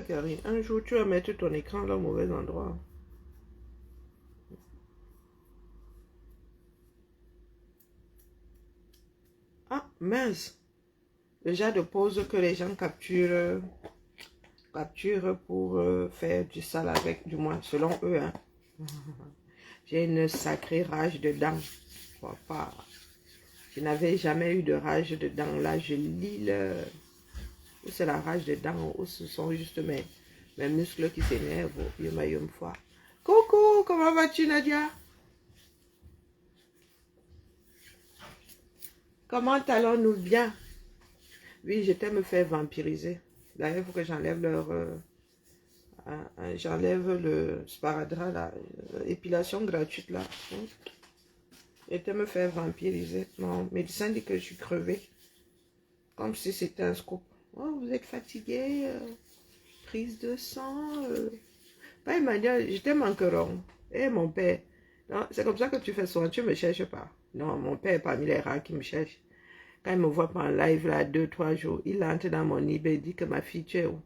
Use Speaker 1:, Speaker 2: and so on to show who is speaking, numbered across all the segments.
Speaker 1: Karine, un jour tu vas mettre ton écran dans le mauvais endroit. Ah, mince. Le genre de pose que les gens capturent pour faire du sale avec, du moins selon eux. Hein. J'ai une sacrée rage de dents. Pas. Je n'avais jamais eu de rage de dents. Là, je lis le... Ou c'est la rage de dents, ou ce sont juste mes muscles qui s'énervent. Une fois. Coucou, comment vas-tu, Nadia? Comment allons-nous bien? Oui, j'étais me faire vampiriser. D'ailleurs, il faut que j'enlève leur... j'enlève le sparadrap, là, épilation gratuite, là. J'étais me faire vampiriser. Mon médecin dit que je suis crevée. Comme si c'était un scoop. Oh, vous êtes fatigué, prise de sang. Pas Emmanuel, j'étais manqueron. Et mon père, c'est comme ça que tu fais soin, tu ne me cherches pas. Non, mon père est parmi les rares qui me cherchent. Quand il me voit pas en live, là, 2-3 jours, il entre dans mon eBay et dit que ma fille, tu es où?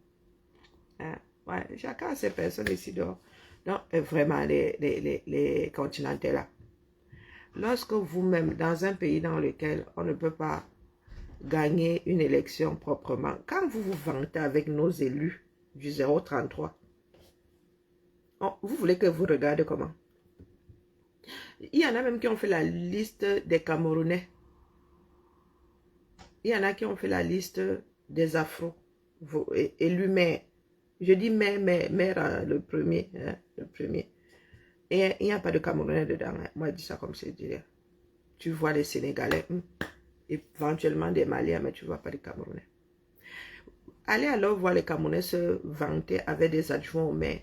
Speaker 1: Hein? Ouais, chacun a ses personnes ici dehors. Donc, vraiment, les continentaux là. Lorsque vous-même, dans un pays dans lequel on ne peut pas gagner une élection proprement, quand vous vous vantez avec nos élus du 033, vous voulez que vous regardez comment? Il y en a même qui ont fait la liste des Camerounais. Il y en a qui ont fait la liste des Afro, élus maires. Je dis maire, le premier, hein, le premier. Et il n'y a pas de Camerounais dedans. Hein. Moi, je dis ça comme c'est dire. Tu vois les Sénégalais, éventuellement des Maliens, mais tu ne vois pas des Camerounais. Allez alors voir les Camerounais se vanter avec des adjoints au maire.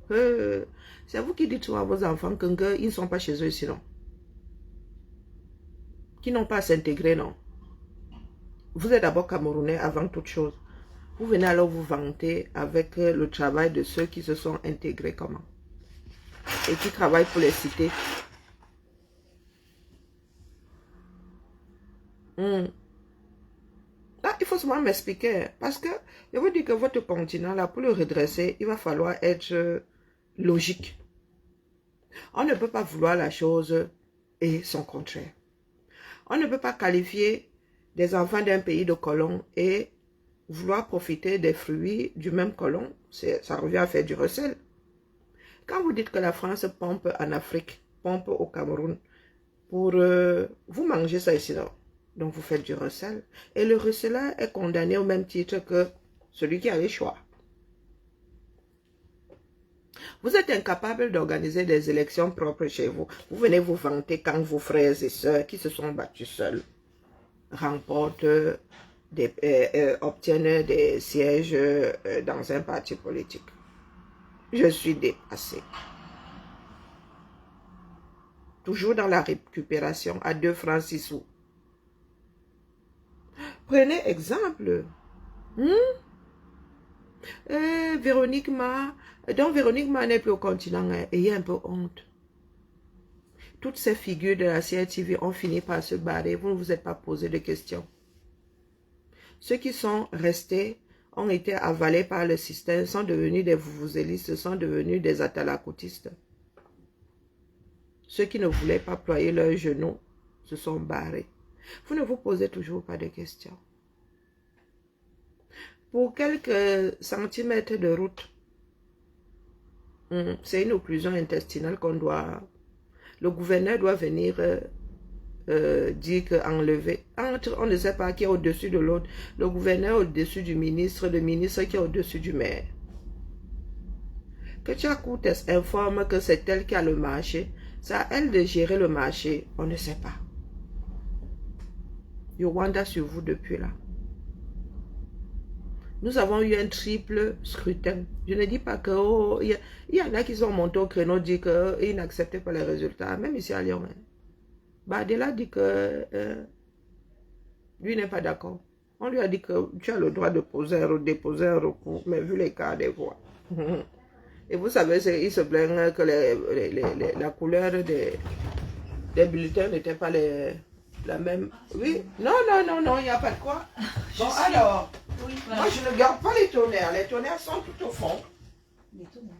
Speaker 1: C'est vous qui dites à vos enfants qu'ils ne sont pas chez eux sinon. Qui n'ont pas à s'intégrer, non. Vous êtes d'abord Camerounais avant toute chose. Vous venez alors vous vanter avec le travail de ceux qui se sont intégrés comment? Et qui travaillent pour les cités. Là, il faut seulement m'expliquer. Parce que je vous dis que votre continent, là, pour le redresser, il va falloir être logique. On ne peut pas vouloir la chose et son contraire. On ne peut pas qualifier des enfants d'un pays de colons et vouloir profiter des fruits du même colon. Ça revient à faire du recel. Quand vous dites que la France pompe en Afrique, pompe au Cameroun, pour vous mangez ça ici, non? Donc vous faites du recel. Et le receleur est condamné au même titre que celui qui a les choix. Vous êtes incapable d'organiser des élections propres chez vous. Vous venez vous vanter quand vos frères et sœurs qui se sont battus seuls remportent, obtiennent des sièges dans un parti politique. Je suis dépassée. Toujours dans la récupération à 2 francs 6 sous. Prenez exemple. Véronique Ma. Donc Véronique Ma n'est plus au continent. Ayez un peu honte. Toutes ces figures de la CRTV ont fini par se barrer. Vous ne vous êtes pas posé de questions. Ceux qui sont restés ont été avalés par le système, sont devenus des vuvuzelistes, sont devenus des atalakoutistes. Ceux qui ne voulaient pas ployer leurs genoux se sont barrés. Vous ne vous posez toujours pas de questions. Pour quelques centimètres de route, c'est une occlusion intestinale qu'on doit... Le gouverneur doit venir dire qu'enlever. Entre, on ne sait pas qui est au-dessus de l'autre. Le gouverneur au-dessus du ministre, le ministre qui est au-dessus du maire. Que Tchakoutes informe que c'est elle qui a le marché. C'est à elle de gérer le marché. On ne sait pas. Yowanda sur vous depuis là. Nous avons eu un triple scrutin. Je ne dis pas que... Oh, il y en a qui sont montés au créneau, dit qu'ils n'acceptaient pas les résultats. Même ici à Lyon. Hein. Badela dit que lui n'est pas d'accord. On lui a dit que tu as le droit de déposer un recours, mais vu les cas des voix. Et vous savez, il se plaignent que la couleur des bulletins n'était pas la même. Oui, non, il n'y a pas de quoi. Bon, alors...
Speaker 2: Oui, voilà.
Speaker 1: Moi, je ne garde pas les tonnerres. Les tonnerres sont tout au fond.
Speaker 2: Les tonnerres.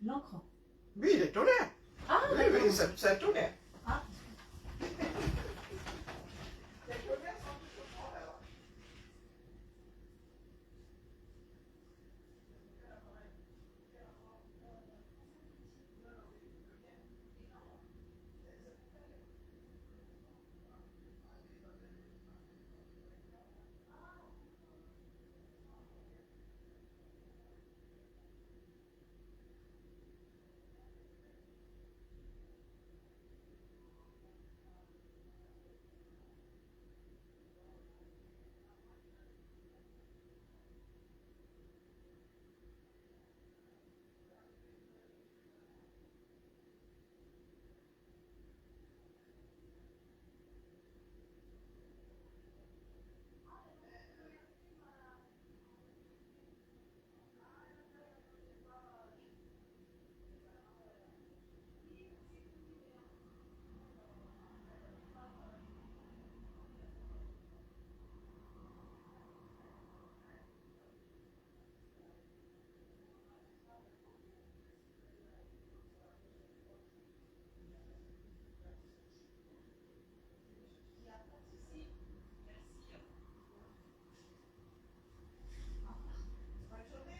Speaker 2: L'encre.
Speaker 1: Oui, les tonnerres.
Speaker 2: Ah,
Speaker 1: Oui,
Speaker 2: d'accord.
Speaker 1: oui, c'est un tonnerre.
Speaker 2: Ah.
Speaker 1: Les tonnerres sont tout au fond là-bas.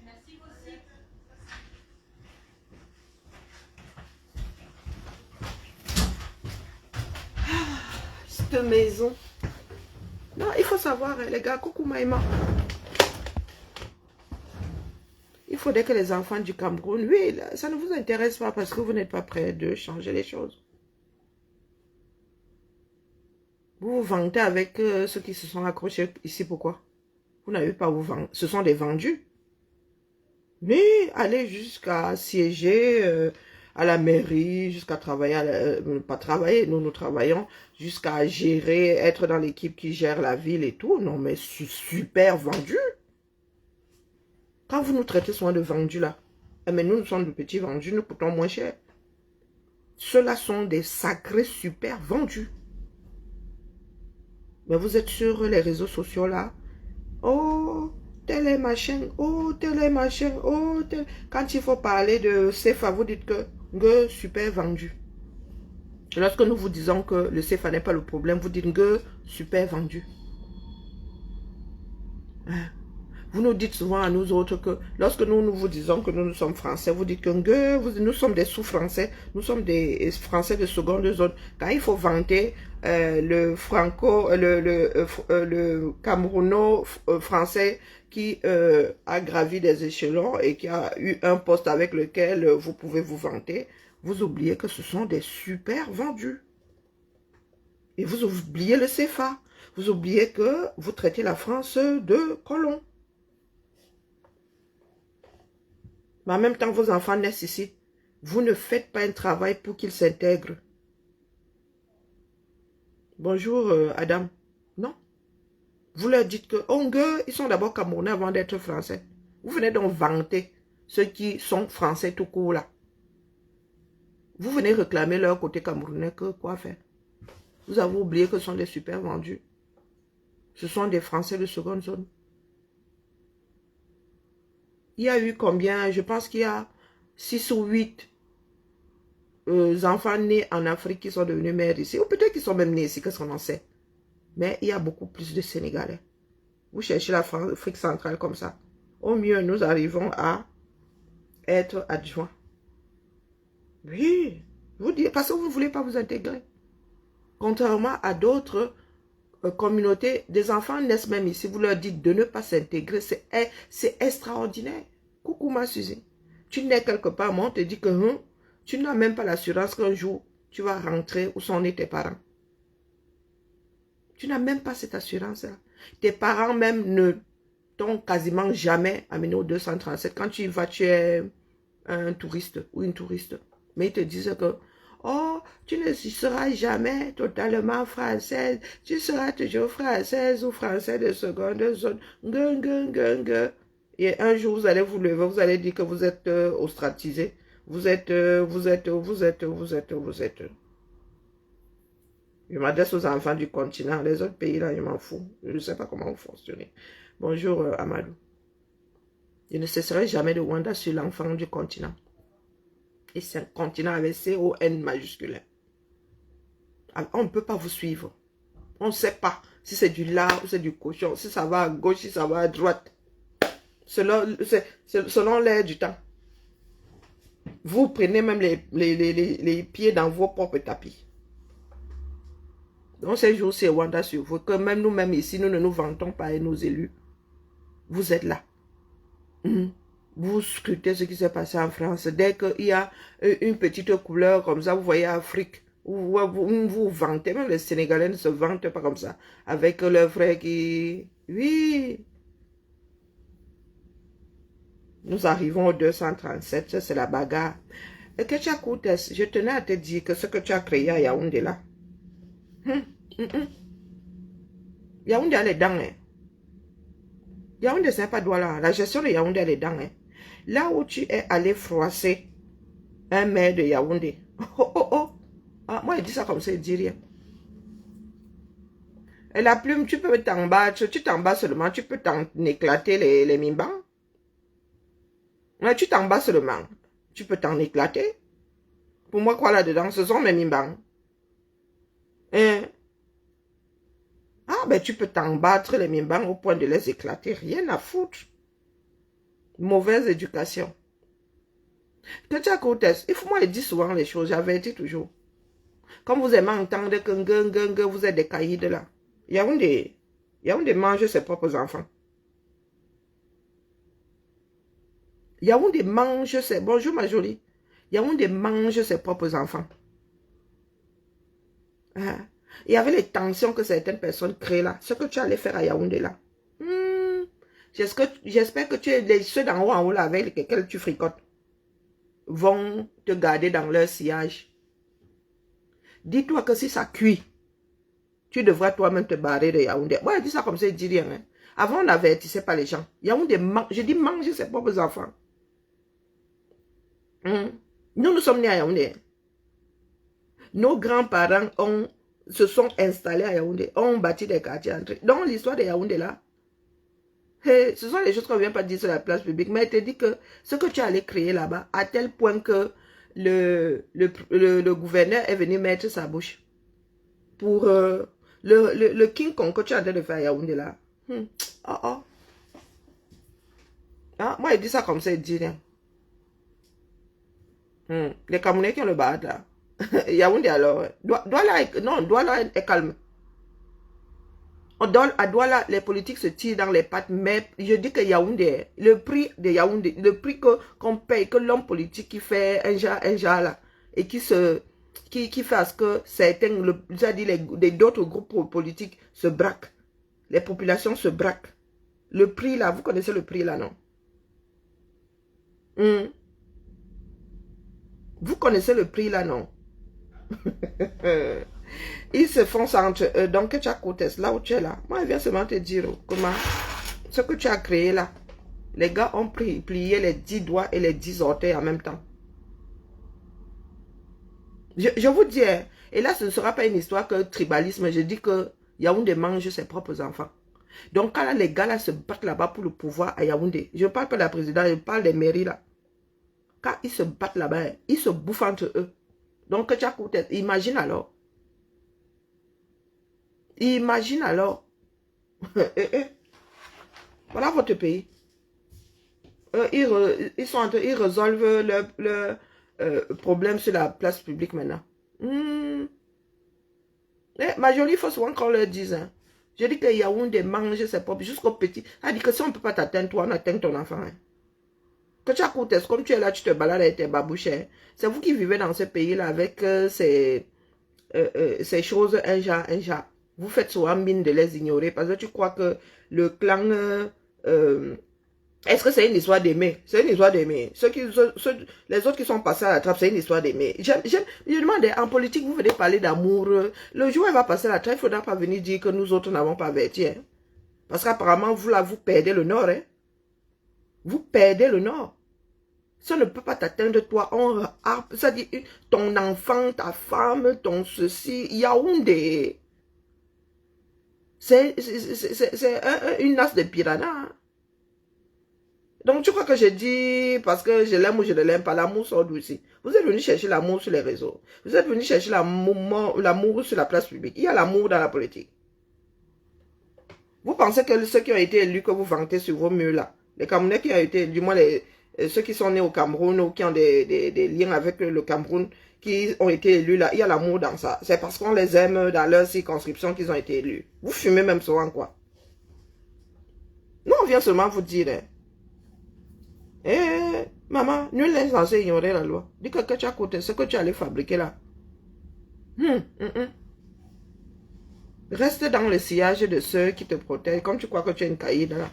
Speaker 2: Merci vous aussi.
Speaker 1: Cette maison. Non, il faut savoir, les gars, coucou Maïma. Il faudrait que les enfants du Cameroun, oui, ça ne vous intéresse pas parce que vous n'êtes pas prêts de changer les choses. Vous vous vantez avec ceux qui se sont accrochés ici, pourquoi? Vous n'avez pas vous vendre. Ce sont des vendus. Mais allez jusqu'à siéger à la mairie, jusqu'à travailler, pas travailler, nous travaillons, jusqu'à gérer, être dans l'équipe qui gère la ville et tout. Non, mais super vendu. Quand vous nous traitez souvent de vendus là, mais nous sommes de petits vendus, nous coûtons moins cher. Ceux-là sont des sacrés super vendus. Mais vous êtes sur les réseaux sociaux là. Oh, tel est machin. Oh, tel est machin. Oh, tel. Quand il faut parler de CFA, vous dites que super vendu. Et lorsque nous vous disons que le CFA n'est pas le problème, vous dites que super vendu. Hein? Vous nous dites souvent à nous autres que lorsque nous vous disons que nous sommes français, vous dites que nous sommes des sous-français, nous sommes des français de seconde zone. Quand il faut vanter le camerouno-français qui a gravi des échelons et qui a eu un poste avec lequel vous pouvez vous vanter, vous oubliez que ce sont des super vendus. Et vous oubliez le CFA. Vous oubliez que vous traitez la France de colon. Mais en même temps, vos enfants naissent ici. Vous ne faites pas un travail pour qu'ils s'intègrent. Bonjour, Adam. Non. Vous leur dites que, oh, ils sont d'abord Camerounais avant d'être Français. Vous venez donc vanter ceux qui sont Français tout court là. Vous venez réclamer leur côté Camerounais que quoi faire? Vous avez oublié que ce sont des super vendus. Ce sont des Français de seconde zone. Il y a eu combien? Je pense qu'il y a 6 ou 8 enfants nés en Afrique qui sont devenus mères ici. Ou peut-être qu'ils sont même nés ici, qu'est-ce qu'on en sait. Mais il y a beaucoup plus de Sénégalais. Vous cherchez l'Afrique centrale comme ça. Au mieux, nous arrivons à être adjoints. Oui, vous dites, parce que vous ne voulez pas vous intégrer. Contrairement à d'autres communautés, des enfants naissent même ici. Vous leur dites de ne pas s'intégrer. C'est extraordinaire. Coucou ma Suzy. Tu nais quelque part, moi on te dit que tu n'as même pas l'assurance qu'un jour, tu vas rentrer où sont nés tes parents. Tu n'as même pas cette assurance-là. Tes parents même ne t'ont quasiment jamais amené au 237. Quand tu y vas, tu es un touriste ou une touriste. Mais ils te disent que, oh, tu ne seras jamais totalement française. Tu seras toujours française ou français de seconde zone. Et un jour, vous allez vous lever, vous allez dire que vous êtes ostratisé. Vous êtes. Je m'adresse aux enfants du continent. Les autres pays, là, je m'en fous. Je ne sais pas comment vous fonctionnez. Bonjour, Amadou. Je ne cesserai jamais de Wanda sur l'enfant du continent. Et c'est un continent avec C-O-N majuscule. Alors, on ne peut pas vous suivre. On ne sait pas si c'est du lard ou c'est du cochon, si ça va à gauche, si ça va à droite. Selon l'air du temps. Vous prenez même les pieds dans vos propres tapis. Donc ces jours, c'est Wanda sur vous. Que même nous-mêmes ici, nous ne nous vantons pas et nos élus. Vous êtes là. Vous scrutez ce qui s'est passé en France. Dès qu'il y a une petite couleur comme ça, vous voyez Afrique. Vous vantez. Même les Sénégalais ne se vantent pas comme ça. Avec leurs frères qui... Oui. Nous arrivons au 237. C'est la bagarre. Et que tu as coûté, je tenais à te dire que ce que tu as créé à Yaoundé là. Yaoundé a les dents. Hein. Yaoundé, c'est pas Douala. La gestion de Yaoundé a les dents. Hein. Là où tu es allé froisser un maire de Yaoundé. Oh, oh, oh. Ah, moi, il dit ça comme ça, il dit rien. Et la plume, tu peux t'en battre. Tu t'en bats seulement. Tu peux t'en éclater les mimbans. Ouais, tu t'en bats seulement. Tu peux t'en éclater. Pour moi, quoi là-dedans? Ce sont mes mimbans. Hein? Ah, ben tu peux t'en battre les mimbans au point de les éclater. Rien à foutre. Mauvaise éducation. Que tu as côté, il faut moi il dit souvent les choses, j'avertis toujours. Comme vous aimez entendre que vous êtes des caïds là. Yaoundé mange ses propres enfants. Yaoundé mange ses... Bonjour ma jolie. Yaoundé mange ses propres enfants. Ah. Il y avait les tensions que certaines personnes créent là. Ce que tu allais faire à Yaoundé là. J'espère que ceux d'en haut là avec lesquels tu fricotes vont te garder dans leur sillage. Dis-toi que si ça cuit, tu devras toi-même te barrer de Yaoundé. Moi, je dis ça comme ça, je dis rien. Hein. Avant, on n'avertissait pas les gens. Yaoundé, je dis manger ses propres enfants. Nous sommes nés à Yaoundé. Nos grands-parents se sont installés à Yaoundé, ont bâti des quartiers entre eux. Donc, l'histoire de Yaoundé là, hey, ce sont les choses qu'on ne vient pas dire sur la place publique, mais elle te dit que ce que tu allais créer là-bas, à tel point que le gouverneur est venu mettre sa bouche pour le King Kong que tu as en train de faire à Yaoundé là. Ah, moi, il dit ça comme ça, il dit rien. Les Camerounais qui ont le bas là. Yaoundé alors. Douala est calme. À Douala, les politiques se tirent dans les pattes, mais je dis que Yaoundé, le prix de Yaoundé, le prix qu'on paye, que l'homme politique qui fait un genre là, et qui fait à ce que certains, d'autres groupes politiques se braquent. Les populations se braquent. Le prix là, vous connaissez le prix là, non? Vous connaissez le prix là, non? Ils se font entre eux. Donc, tu as côté là où tu es là. Moi, je viens seulement te dire comment ce que tu as créé là. Les gars ont plié les 10 doigts et les 10 orteils en même temps. Je vous dis, et là, ce ne sera pas une histoire que tribalisme. Je dis que Yaoundé mange ses propres enfants. Donc, quand là, les gars là se battent là-bas pour le pouvoir à Yaoundé, je ne parle pas de la présidence, je parle des mairies là. Quand ils se battent là-bas, ils se bouffent entre eux. Donc, tu as côté, imagine alors. Imagine alors. Voilà votre pays. Ils résolvent leur problème sur la place publique maintenant. Ma jolie, il faut souvent qu'on leur dise. Hein. Je dis que Yaoundé mange ses propres jusqu'au petit. Elle dit que si on ne peut pas t'atteindre, toi, on atteint ton enfant. Hein. Que tu as coûté, comme tu es là, tu te balades avec tes babouches. Hein. C'est vous qui vivez dans ce pays-là avec ces choses, un genre. Vous faites souvent mine de les ignorer parce que tu crois que le clan... est-ce que c'est une histoire d'aimer? C'est une histoire d'aimer. Les autres qui sont passés à la trappe, c'est une histoire d'aimer. Je demande, en politique, vous venez parler d'amour. Le jour où elle va passer à la trappe, il ne faudra pas venir dire que nous autres n'avons pas averti. Hein. Parce qu'apparemment, vous là, vous perdez le nord. Hein. Vous perdez le nord. Ça ne peut pas t'atteindre toi. Ça dit ton enfant, ta femme, ton ceci, Yaoundé. C'est une nasse de piranha. Hein. Donc tu crois que je dis parce que je l'aime ou je ne l'aime pas, l'amour sort d'ici. Vous êtes venu chercher l'amour sur les réseaux. Vous êtes venu chercher l'amour sur la place publique. Il y a l'amour dans la politique. Vous pensez que ceux qui ont été élus, que vous vantez sur vos murs là, les Camerounais qui ont été, du moins ceux qui sont nés au Cameroun ou qui ont des liens avec le Cameroun, qui ont été élus là, il y a l'amour dans ça. C'est parce qu'on les aime dans leur circonscription qu'ils ont été élus. Vous fumez même souvent quoi. Nous on vient seulement vous dire, maman, nul n'est censé ignorer la loi. Dis que tu as coûté ce que tu allais fabriquer là. Reste dans le sillage de ceux qui te protègent. Comme tu crois que tu es une caïd là.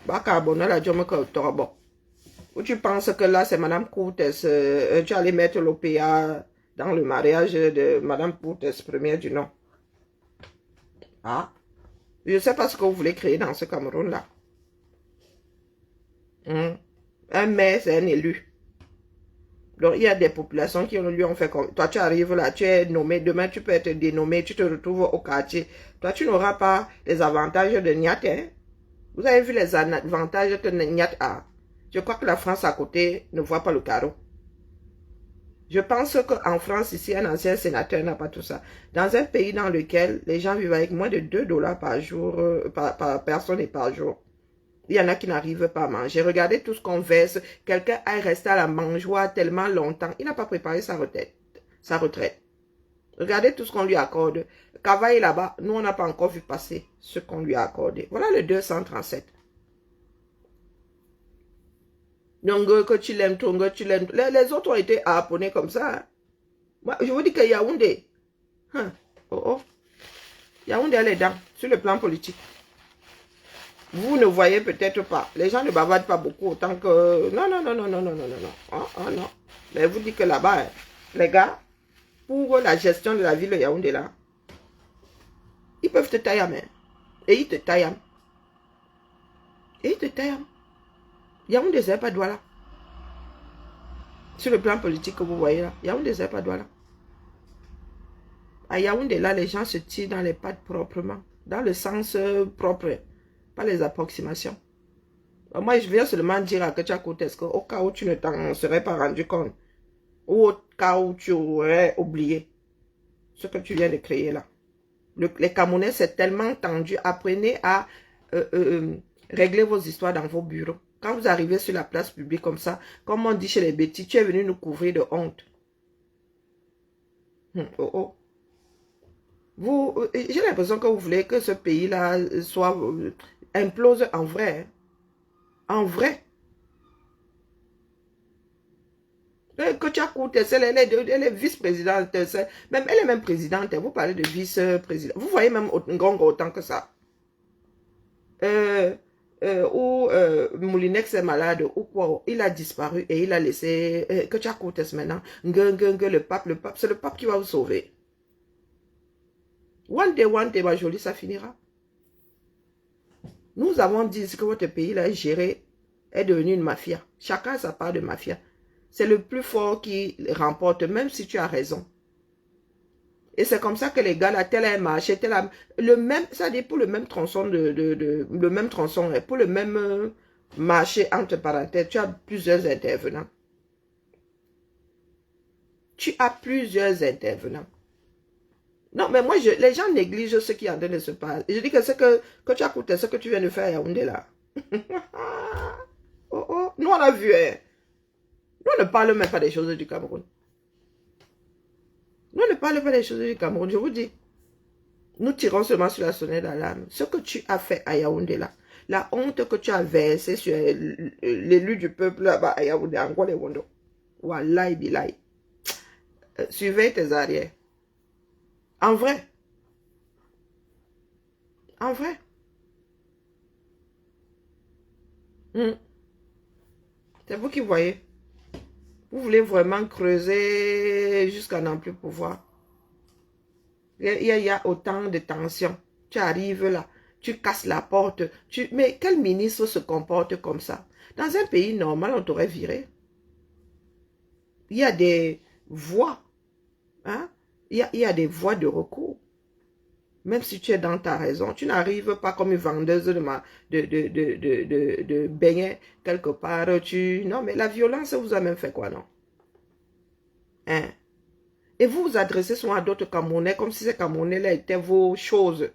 Speaker 1: Bah, carbone, là, ou tu penses que là, c'est Madame Courtès. Tu allais mettre l'OPA dans le mariage de Madame Courtès, première du nom. Ah. Je ne sais pas ce que vous voulez créer dans ce Cameroun-là. Un maire, c'est un élu. Donc, il y a des populations qui lui ont fait comme... Toi, tu arrives là, tu es nommé. Demain, tu peux être dénommé. Tu te retrouves au quartier. Toi, tu n'auras pas les avantages de Niat. Hein? Vous avez vu les avantages que Niat a. Je crois que la France à côté ne voit pas le carreau. Je pense qu'en France, ici, un ancien sénateur n'a pas tout ça. Dans un pays dans lequel les gens vivent avec moins de 2 $ par jour, par personne et par jour. Il y en a qui n'arrivent pas à manger. Regardez tout ce qu'on verse. Quelqu'un est resté à la mangeoire tellement longtemps. Il n'a pas préparé sa retraite. Regardez tout ce qu'on lui accorde. Cavaille là-bas, nous, on n'a pas encore vu passer ce qu'on lui a accordé. Voilà le 237. Donc, que tu l'aimes, que tu l'aimes. Les autres ont été harponnés comme ça. Hein. Moi, je vous dis que Yaoundé. Yaoundé a les dents sur le plan politique. Vous ne voyez peut-être pas. Les gens ne bavardent pas beaucoup autant que... Non. Non. Mais vous dites que là-bas, les gars, pour la gestion de la ville de Yaoundé là, ils peuvent te tailler à main. Et ils te taillent. Yaoundé, c'est pas Douala. Sur le plan politique que vous voyez là, Yaoundé, c'est pas Douala. À Yaoundé là, les gens se tirent dans les pattes proprement. Dans le sens propre. Pas les approximations. Moi, je viens seulement dire à Ketia Koutes qu'au cas où tu ne t'en serais pas rendu compte, ou au cas où tu aurais oublié ce que tu viens de créer là. Les Camerounais, c'est tellement tendu. Apprenez à régler vos histoires dans vos bureaux. Quand vous arrivez sur la place publique comme ça, comme on dit chez les bêtis, tu es venu nous couvrir de honte. J'ai l'impression que vous voulez que ce pays-là soit... implose en vrai. Hein. En vrai. Que tu as coûté, elle est vice-présidente. Elle est même présidente. Vous parlez de vice-présidente. Vous voyez même autant que ça. Moulinex est malade ou quoi. Il a disparu et il a laissé... que tu as coûté maintenant. Le pape. C'est le pape qui va vous sauver. One day, ma jolie, ça finira. Nous avons dit que votre pays là est géré, est devenu une mafia. Chacun a sa part de mafia. C'est le plus fort qui remporte, même si tu as raison. Et c'est comme ça que les gars, là, tel est marché, ça dit pour le même tronçon pour le même marché, entre parenthèses, tu as plusieurs intervenants. Non, mais moi, les gens négligent ce qui est en train de se passer. Je dis que c'est que tu as coûté ce que tu viens de faire à Yaoundé là. Nous, on a vu, hein. Nous, on ne parle même pas des choses du Cameroun. Je vous dis. Nous tirons seulement sur la sonnette d'alarme. Ce que tu as fait à Yaoundé là, la honte que tu as versée sur l'élu du peuple là-bas à Yaoundé, en quoi les Wondo. Wallahi bilahi. Surveille tes arrières. En vrai. C'est vous qui voyez. Vous voulez vraiment creuser jusqu'à n'en plus pouvoir. Il y a autant de tensions. Tu arrives là, tu casses la porte. Mais quel ministre se comporte comme ça? Dans un pays normal, on t'aurait viré. il y a des voies. Hein? Il y a des voies de recours. Même si tu es dans ta raison, tu n'arrives pas comme une vendeuse de beignets quelque part. Non, mais la violence vous a même fait quoi, non? Hein? Et vous vous adressez souvent à d'autres Camerounais comme si ces Camerounais-là étaient vos choses.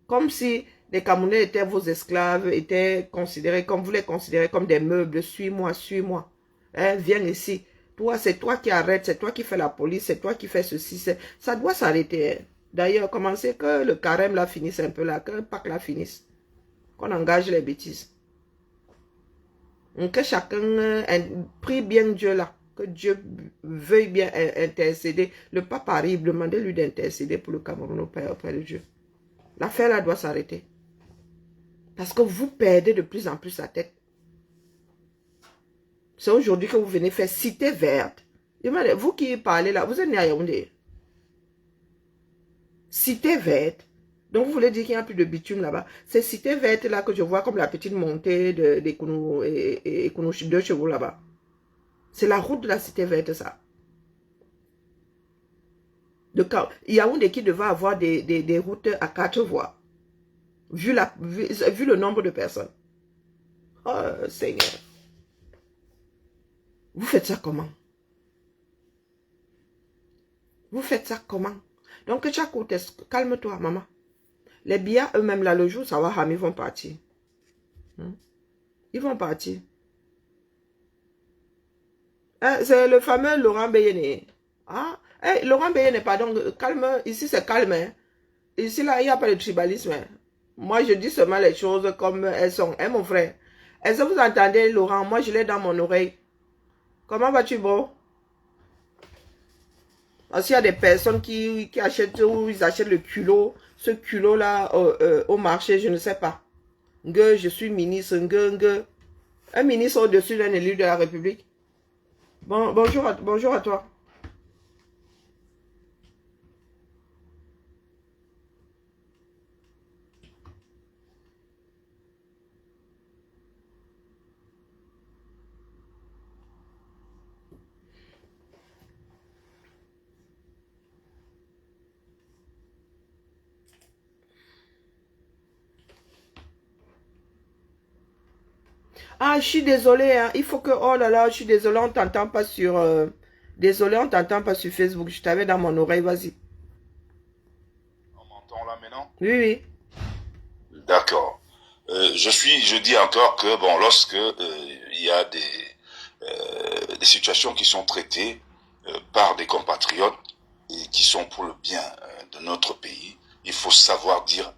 Speaker 1: Comme si les Camerounais étaient vos esclaves, étaient considérés comme, vous les considérez comme des meubles. Suis-moi, suis-moi. Hein? Viens ici. Toi, c'est toi qui arrêtes, c'est toi qui fais la police, c'est toi qui fais ceci. Ça doit s'arrêter. Hein? D'ailleurs, commencez que le carême là finisse un peu là, que Pâques là finisse. Qu'on engage les bêtises. Que chacun prie bien Dieu là. Que Dieu veuille bien intercéder. Le pape arrive, demandez-lui d'intercéder pour le Cameroun auprès de Dieu. L'affaire là doit s'arrêter. Parce que vous perdez de plus en plus la tête. C'est aujourd'hui que vous venez faire cité verte. Vous qui parlez là, vous êtes né à Yaoundé. Cité verte. Donc vous voulez dire qu'il n'y a plus de bitume là-bas. C'est cité verte là que je vois comme la petite montée des Kounou et 2 chevaux là-bas. C'est la route de la cité verte ça. Yaoundé qui devait avoir des routes à 4 voies. Vu le nombre de personnes. Oh Seigneur. Vous faites ça comment? Vous faites ça comment? Donc, calme-toi, maman. Les billets eux-mêmes, là, le jour, ça va, ils vont partir. Ils vont partir. C'est le fameux Laurent Béyéné. Ah, Laurent Béyéné, pardon, calme. Ici, c'est calme. Hein. Ici, là, il n'y a pas de tribalisme. Hein. Moi, je dis seulement les choses comme elles sont. Hein, mon frère? Est-ce que vous entendez, Laurent? Moi, je l'ai dans mon oreille. Comment vas-tu, bro? Parce qu'il y a des personnes qui achètent ou ils achètent le culot, ce culot-là au marché, je ne sais pas. Je suis ministre, un ministre au-dessus d'un élu de la République. Bon, bonjour à toi. Ah, je suis désolée, hein. Il faut que, oh là là, je suis désolée, on t'entend pas sur, désolé, on t'entend pas sur Facebook. Je t'avais dans mon oreille, vas-y.
Speaker 3: On m'entend là maintenant?
Speaker 1: Oui, oui.
Speaker 3: D'accord. Je dis encore que, bon, lorsque il y a des situations qui sont traitées par des compatriotes et qui sont pour le bien de notre pays, il faut savoir dire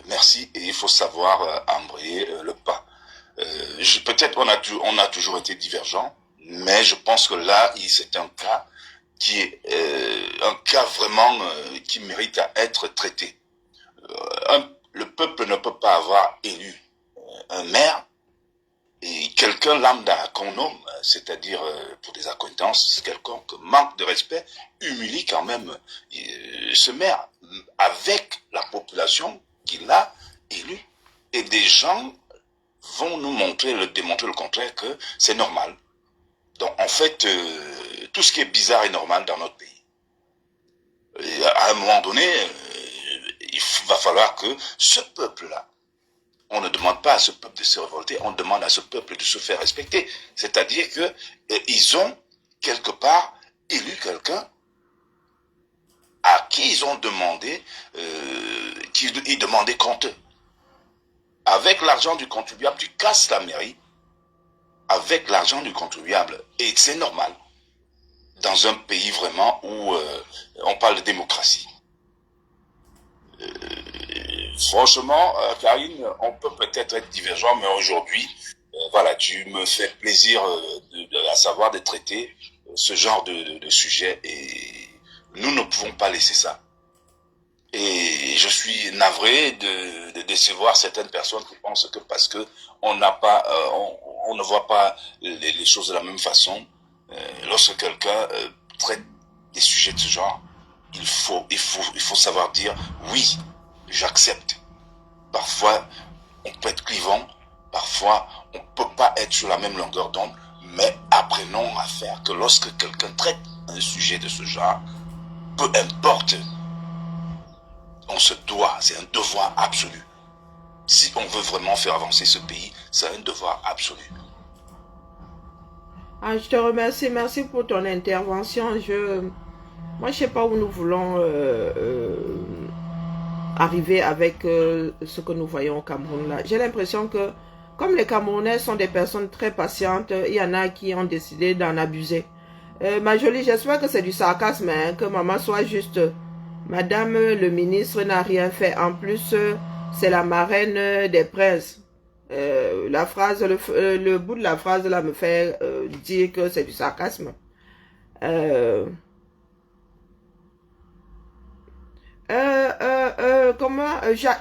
Speaker 3: merci et il faut savoir embrayer le pas. Peut-être on a toujours été divergents, mais je pense que là, c'est un cas qui est un cas vraiment qui mérite à être traité. Le peuple ne peut pas avoir élu un maire et quelqu'un lambda qu'on nomme, c'est-à-dire pour des accointances, quelqu'un que manque de respect, humilie quand même ce maire avec la population qui l'a élu. Et des gens vont nous démontrer le contraire que c'est normal. Donc en fait, tout ce qui est bizarre est normal dans notre pays. Et à un moment donné, il va falloir que ce peuple-là, on ne demande pas à ce peuple de se révolter, on demande à ce peuple de se faire respecter. C'est-à-dire que ils ont quelque part élu quelqu'un à qui ils ont demandé, qu'ils demandaient compte. Avec l'argent du contribuable, tu casses la mairie avec l'argent du contribuable. Et c'est normal. Dans un pays vraiment où on parle de démocratie. Franchement, Karine, on peut peut-être être divergent, mais aujourd'hui, voilà, tu me fais plaisir à savoir de traiter ce genre de sujet et nous ne pouvons pas laisser ça. Et je suis navré de décevoir certaines personnes qui pensent que parce que on n'a pas, on ne voit pas les choses de la même façon, lorsque quelqu'un traite des sujets de ce genre, il faut savoir dire oui, j'accepte. Parfois, on peut être clivant, parfois, on peut pas être sur la même longueur d'onde, Mais apprenons à faire que lorsque quelqu'un traite un sujet de ce genre, peu importe, on se doit, c'est un devoir absolu. Si on veut vraiment faire avancer ce pays, c'est un devoir absolu.
Speaker 1: Ah, je te remercie, merci pour ton intervention. Moi, je sais pas où nous voulons arriver avec ce que nous voyons au Cameroun là. J'ai l'impression que, comme les Camerounais sont des personnes très patientes, il y en a qui ont décidé d'en abuser. Ma jolie, j'espère que c'est du sarcasme, hein, que maman soit juste. Madame le ministre n'a rien fait. En plus, c'est la marraine des princes. La phrase, le bout de la phrase là me fait dire que c'est du sarcasme.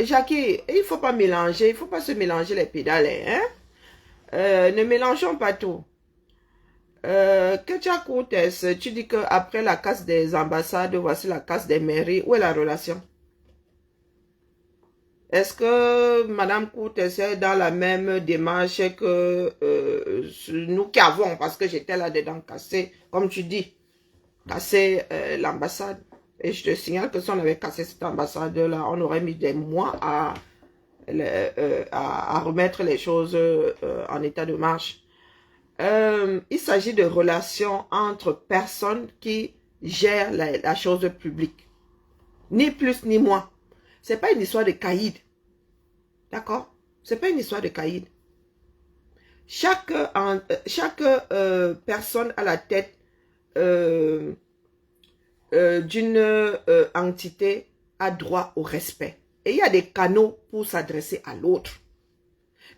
Speaker 1: Jackie, il faut pas mélanger, il faut pas se mélanger les pédales, hein? Ne mélangeons pas tout. Que tu dis que après la casse des ambassades, voici la casse des mairies. Où est la relation? Est-ce que Madame Koutes est dans la même démarche que nous qui avons, parce que j'étais là-dedans, cassé, comme tu dis, cassé l'ambassade. Et je te signale que si on avait cassé cette ambassade-là, on aurait mis des mois à remettre les choses en état de marche. Il s'agit de relations entre personnes qui gèrent la chose publique. Ni plus ni moins. C'est pas une histoire de caïd. D'accord? C'est pas une histoire de caïd. Chaque personne à la tête d'une entité a droit au respect. Et il y a des canaux pour s'adresser à l'autre.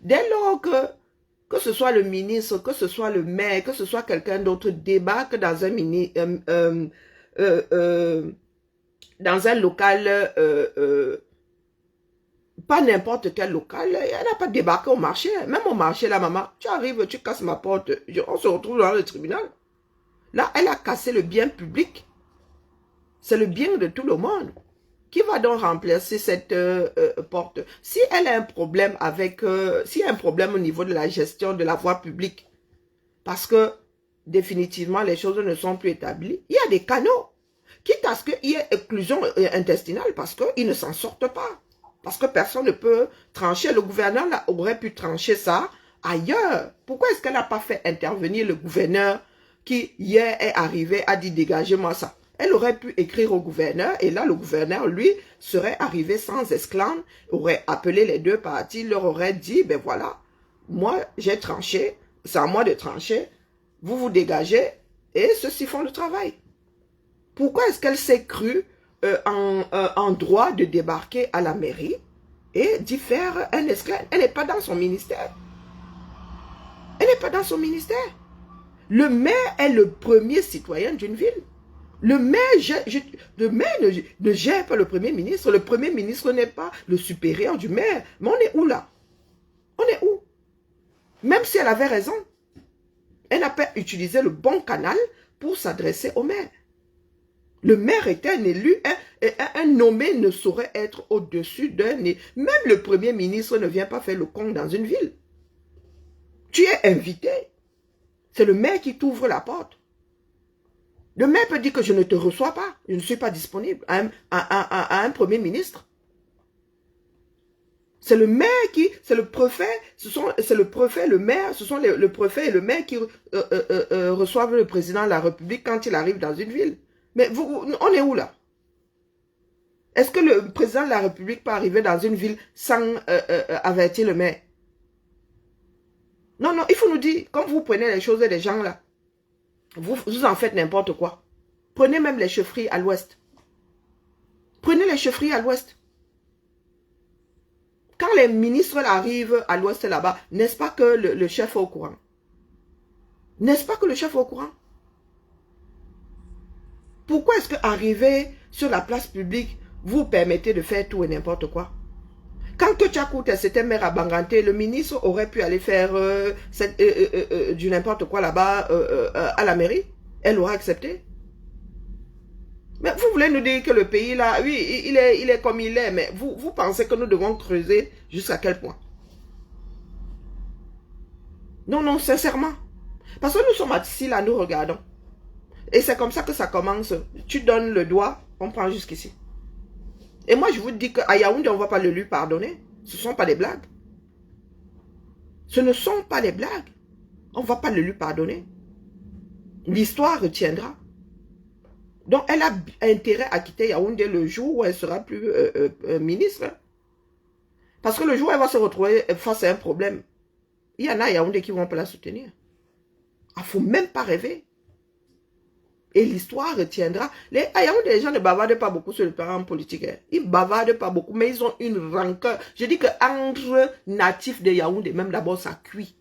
Speaker 1: Dès lors que ce soit le ministre, que ce soit le maire, que ce soit quelqu'un d'autre débarque dans un local, pas n'importe quel local, elle n'a pas débarqué au marché. Même au marché, la maman, tu arrives, tu casses ma porte, on se retrouve dans le tribunal. Là, elle a cassé le bien public. C'est le bien de tout le monde. Qui va donc remplacer cette porte? Si elle a un problème avec, s'il y a un problème au niveau de la gestion de la voie publique, parce que définitivement les choses ne sont plus établies, il y a des canaux. Quitte à ce qu'il y ait éclusion intestinale, parce qu'ils ne s'en sortent pas. Parce que personne ne peut trancher. Le gouverneur là, aurait pu trancher ça ailleurs. Pourquoi est-ce qu'elle n'a pas fait intervenir le gouverneur qui hier est arrivé, a dit dégagez-moi ça? Elle aurait pu écrire au gouverneur et là, le gouverneur, lui, serait arrivé sans esclandre, aurait appelé les deux parties, leur aurait dit, ben voilà, moi, j'ai tranché, c'est à moi de trancher, vous vous dégagez et ceux-ci font le travail. Pourquoi est-ce qu'elle s'est crue en droit de débarquer à la mairie et d'y faire un esclave? Elle n'est pas dans son ministère. Elle n'est pas dans son ministère. Le maire est le premier citoyen d'une ville. Le maire ne gère pas le premier ministre. Le premier ministre n'est pas le supérieur du maire. Mais on est où là? On est où? Même si elle avait raison, elle n'a pas utilisé le bon canal pour s'adresser au maire. Le maire était un élu, un nommé ne saurait être au-dessus d'un... Même le premier ministre ne vient pas faire le con dans une ville. Tu es invité. C'est le maire qui t'ouvre la porte. Le maire peut dire que je ne te reçois pas, je ne suis pas disponible à un premier ministre. C'est le maire qui, c'est le préfet, c'est le préfet, le maire, ce sont le préfet et le maire qui reçoivent le président de la République quand il arrive dans une ville. Mais on est où là? Est-ce que le président de la République peut arriver dans une ville sans avertir le maire? Non, non, il faut nous dire, quand vous prenez les choses des gens là, vous en faites n'importe quoi. Prenez même les chefferies à l'ouest. Prenez les chefferies à l'ouest. Quand les ministres arrivent à l'ouest là-bas, n'est-ce pas que le chef est au courant? N'est-ce pas que le chef est au courant? Pourquoi est-ce qu'arriver sur la place publique, vous permettez de faire tout et n'importe quoi? Quand Tchakoutes c'était maire à Banganté, le ministre aurait pu aller faire du n'importe quoi là-bas à la mairie. Elle aurait accepté. Mais vous voulez nous dire que le pays là, oui, il est comme il est, mais vous pensez que nous devons creuser jusqu'à quel point? Non, non, sincèrement. Parce que nous sommes assis là, nous regardons. Et c'est comme ça que ça commence. Tu donnes le doigt, on prend jusqu'ici. Et moi, je vous dis qu'à Yaoundé, on ne va pas le lui pardonner. Ce ne sont pas des blagues. Ce ne sont pas des blagues. On ne va pas le lui pardonner. L'histoire retiendra. Donc, elle a intérêt à quitter Yaoundé le jour où elle sera plus ministre. Parce que le jour où elle va se retrouver face à un problème, il y en a à Yaoundé qui vont pas la soutenir. Il ne faut même pas rêver. Et l'histoire retiendra. À Yaoundé, les gens ne bavardent pas beaucoup sur le plan politique. Hein. Ils ne bavardent pas beaucoup, mais ils ont une rancœur. Je dis qu'entre natifs de Yaoundé, même d'abord, ça cuit.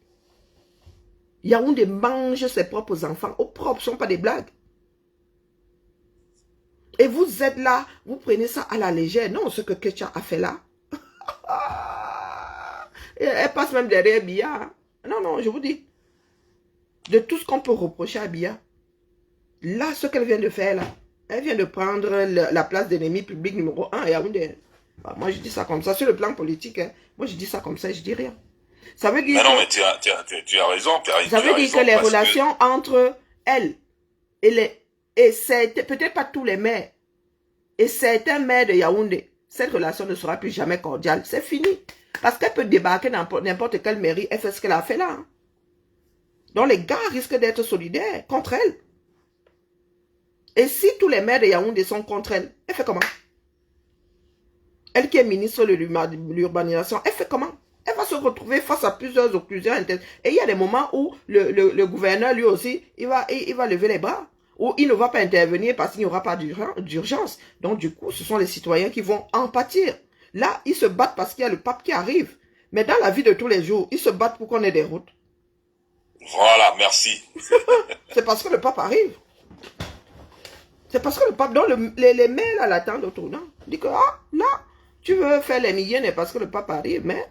Speaker 1: Yaoundé mange ses propres enfants. Au propre, ce ne sont pas des blagues. Et vous êtes là, vous prenez ça à la légère. Non, ce que Ketcha a fait là. Elle passe même derrière Biya. Non, non, je vous dis. De tout ce qu'on peut reprocher à Biya. Là, ce qu'elle vient de faire là. Elle vient de prendre la place d'ennemi public numéro 1 à Yaoundé. Bah, moi, je dis ça comme ça. Sur le plan politique, hein, moi, je dis ça comme ça et je dis rien. Ça veut dire
Speaker 3: mais non, mais tu as raison.
Speaker 1: Ça veut dire que les relations entre elle et c'est peut-être pas tous les maires, et certains maires de Yaoundé, cette relation ne sera plus jamais cordiale. C'est fini. Parce qu'elle peut débarquer dans n'importe quelle mairie, elle fait ce qu'elle a fait là. Hein. Donc les gars risquent d'être solidaires contre elle. Et si tous les maires de Yaoundé sont contre elle, elle fait comment? Elle qui est ministre de l'urbanisation, elle fait comment? Elle va se retrouver face à plusieurs occlusions internes. Et il y a des moments où le gouverneur, lui aussi, il va lever les bras. Ou il ne va pas intervenir parce qu'il n'y aura pas d'urgence. Donc, du coup, ce sont les citoyens qui vont en pâtir. Là, ils se battent parce qu'il y a le pape qui arrive. Mais dans la vie de tous les jours, ils se battent pour qu'on ait des routes.
Speaker 3: Voilà, merci.
Speaker 1: C'est parce que le pape arrive. C'est parce que le pape, donc les maires là l'attendent au tournant. Ils disent que, ah, là, tu veux faire les millions parce que le pape arrive. Mais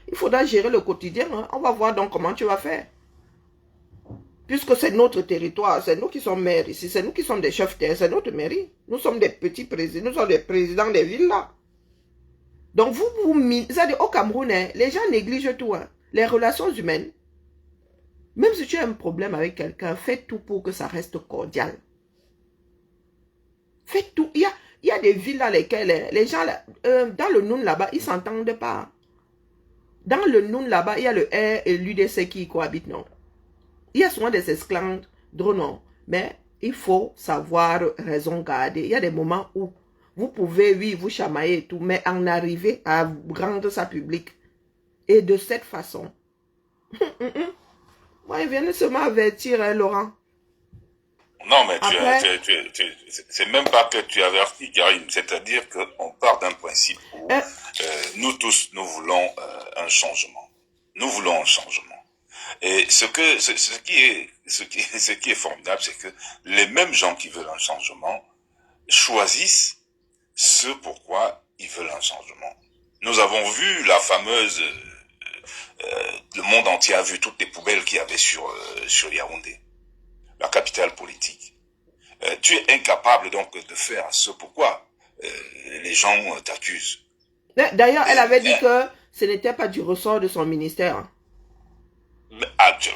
Speaker 1: il faudra gérer le quotidien. Hein. On va voir donc comment tu vas faire. Puisque c'est notre territoire, c'est nous qui sommes maires ici, c'est nous qui sommes des chefs terre, c'est notre mairie. Nous sommes des petits présidents, nous sommes des présidents des villes là. Donc vous c'est-à-dire au Cameroun, hein, les gens négligent tout. Hein. Les relations humaines. Même si tu as un problème avec quelqu'un, fais tout pour que ça reste cordial. Fais tout. Il y a des villes dans lesquelles les gens, dans le Noun là-bas, ils ne s'entendent pas. Dans le Noun là-bas, il y a le R et l'UDC qui cohabitent, non. Il y a souvent des esclandres, non. Mais il faut savoir raison garder. Il y a des moments où vous pouvez, oui, vous chamailler et tout, mais en arriver à rendre ça public. Et de cette façon. Moi, il vient de seulement avertir, hein, Laurent.
Speaker 3: Non, mais c'est même pas que tu avertis, Karine. C'est-à-dire qu'on part d'un principe où nous tous, nous voulons un changement. Nous voulons un changement. Et ce qui est formidable, c'est que les mêmes gens qui veulent un changement choisissent ce pourquoi ils veulent un changement. Nous avons vu la fameuse, le monde entier a vu toutes les poubelles qu'il y avait sur Yaoundé, la capitale politique. Tu es incapable donc de faire ce pourquoi les gens t'accusent.
Speaker 1: D'ailleurs, elle avait dit que ce n'était pas du ressort de son ministère.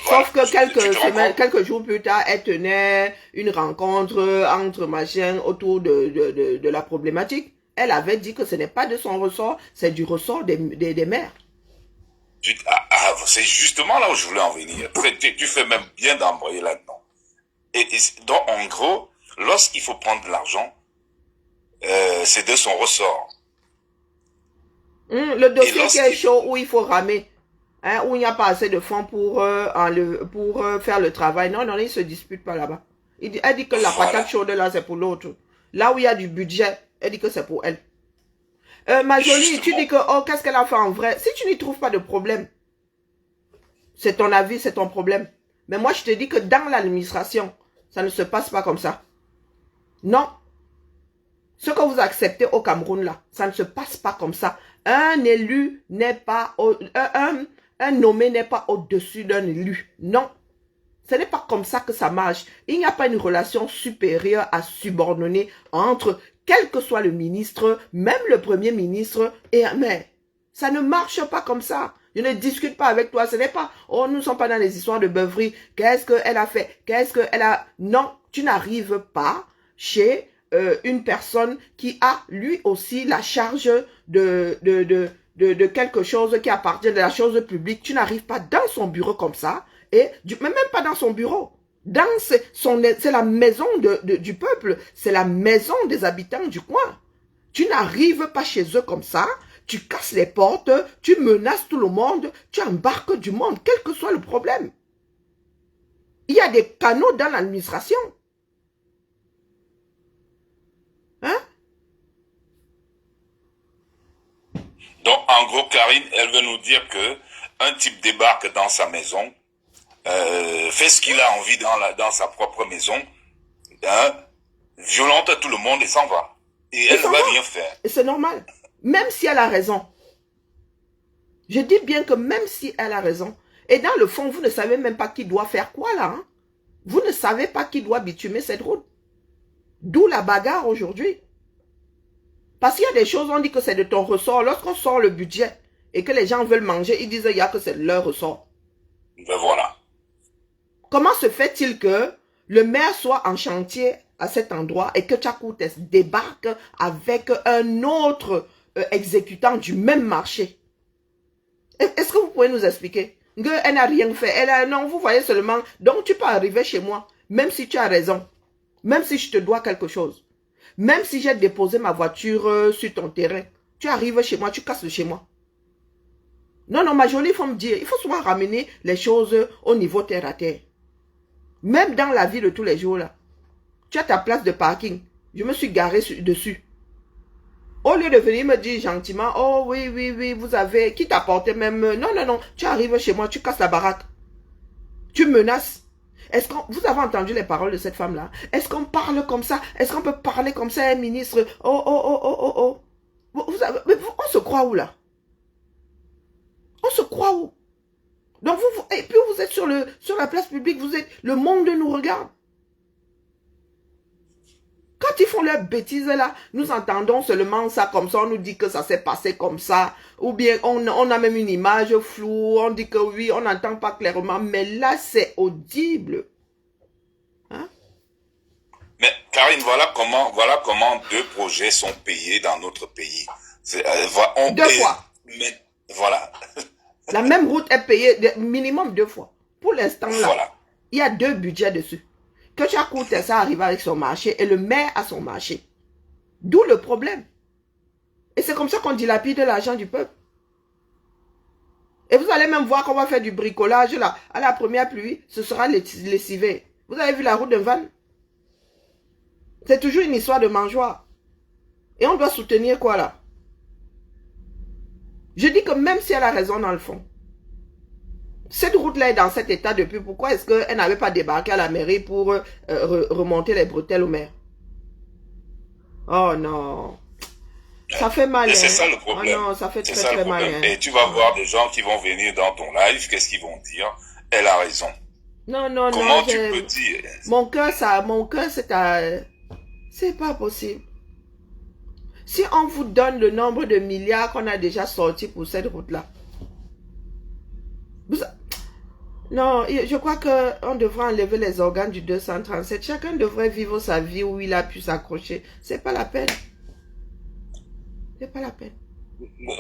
Speaker 1: Sauf que quelques jours plus tard, elle tenait une rencontre entre machins autour de la problématique. Elle avait dit que ce n'est pas de son ressort, c'est du ressort des maires.
Speaker 3: C'est justement là où je voulais en venir. Tu fais même bien d'embrayer là-dedans. Et donc, en gros, lorsqu'il faut prendre de l'argent, c'est de son ressort.
Speaker 1: Le dossier qui est chaud, où il faut ramer. Hein, où il n'y a pas assez de fonds pour faire le travail. Non, non, ils ne se disputent pas là-bas. Elle dit que la patate chaude là, c'est pour l'autre. Là où il y a du budget, elle dit que c'est pour elle. Ma jolie, tu dis que, oh, qu'est-ce qu'elle a fait en vrai? Si tu n'y trouves pas de problème, c'est ton avis, c'est ton problème. Mais moi, je te dis que dans l'administration, ça ne se passe pas comme ça. Non. Ce que vous acceptez au Cameroun là, ça ne se passe pas comme ça. Un élu n'est pas... Un nommé n'est pas au-dessus d'un élu. Non. Ce n'est pas comme ça que ça marche. Il n'y a pas une relation supérieure à subordonner entre quel que soit le ministre, même le premier ministre et un maire. Ça ne marche pas comme ça. Je ne discute pas avec toi. Ce n'est pas, oh, nous ne sommes pas dans les histoires de beuverie. Qu'est-ce qu'elle a fait? Qu'est-ce qu'elle a... Non, tu n'arrives pas chez une personne qui a lui aussi la charge de quelque chose qui appartient de la chose publique. Tu n'arrives pas dans son bureau comme ça, et même pas dans son bureau. C'est la maison du peuple, c'est la maison des habitants du coin. Tu n'arrives pas chez eux comme ça, tu casses les portes, tu menaces tout le monde, tu embarques du monde, quel que soit le problème. Il y a des canaux dans l'administration. Hein?
Speaker 3: Donc, en gros, Karine, elle veut nous dire que un type débarque dans sa maison, fait ce qu'il a envie dans sa propre maison, hein, violente tout le monde et s'en va. Et elle ne va rien faire.
Speaker 1: Et c'est normal. Même si elle a raison. Je dis bien que même si elle a raison. Et dans le fond, vous ne savez même pas qui doit faire quoi là. Hein? Vous ne savez pas qui doit bitumer cette route. D'où la bagarre aujourd'hui. Parce qu'il y a des choses, on dit que c'est de ton ressort. Lorsqu'on sort le budget et que les gens veulent manger, ils disent qu'il y a que c'est leur ressort.
Speaker 3: Ben voilà.
Speaker 1: Comment se fait-il que le maire soit en chantier à cet endroit et que Tchakoutes débarque avec un autre exécutant du même marché? Est-ce que vous pouvez nous expliquer? Elle n'a rien fait. Non, vous voyez seulement. Donc tu peux arriver chez moi, même si tu as raison. Même si je te dois quelque chose. Même si j'ai déposé ma voiture sur ton terrain. Tu arrives chez moi, tu casses chez moi. Non, non, ma jolie, il faut me dire. Il faut souvent ramener les choses au niveau terre à terre. Même dans la vie de tous les jours là. Tu as ta place de parking. Je me suis garé dessus. Au lieu de venir me dire gentiment, oh oui, oui, oui, vous avez, qui t'a porté même, non, non, non, tu arrives chez moi, tu casses la baraque. Tu menaces. Est-ce que vous avez entendu les paroles de cette femme-là? Est-ce qu'on parle comme ça? Est-ce qu'on peut parler comme ça à un ministre? Oh, oh, oh, oh, oh, oh. On se croit où là? On se croit où? Donc et puis vous êtes sur la place publique, le monde nous regarde. Quand ils font leurs bêtises là, nous entendons seulement ça comme ça, on nous dit que ça s'est passé comme ça, ou bien on a même une image floue, on dit que oui, on n'entend pas clairement, mais là c'est audible. Hein?
Speaker 3: Mais Karine, voilà comment 2 projets sont payés dans notre pays.
Speaker 1: 2 fois.
Speaker 3: Mais voilà.
Speaker 1: La même route est payée minimum 2 fois. Pour l'instant là,
Speaker 3: voilà.
Speaker 1: Il y a 2 budgets dessus. Que Tchakoutes ça arrive avec son marché et le maire a son marché. D'où le problème. Et c'est comme ça qu'on dilapide l'argent du peuple. Et vous allez même voir qu'on va faire du bricolage là. À la première pluie, ce sera lessivé. Vous avez vu la route de Van? C'est toujours une histoire de mangeoire. Et on doit soutenir quoi là? Je dis que même si elle a raison dans le fond, cette route-là est dans cet état depuis. Pourquoi est-ce qu'elle n'avait pas débarqué à la mairie pour remonter les bretelles au maire? Oh non. Ça fait mal.
Speaker 3: Et c'est ça le problème.
Speaker 1: Oh non, ça fait très mal. Hein.
Speaker 3: Et tu vas voir des gens qui vont venir dans ton live. Qu'est-ce qu'ils vont dire? Elle a raison.
Speaker 1: Non, non, non.
Speaker 3: Comment tu peux dire?
Speaker 1: Mon cœur, c'est pas possible. Si on vous donne le nombre de milliards qu'on a déjà sortis pour cette route-là. Non, je crois qu'on devrait enlever les organes du 237. Chacun devrait vivre sa vie où il a pu s'accrocher. C'est pas la peine. C'est pas la peine.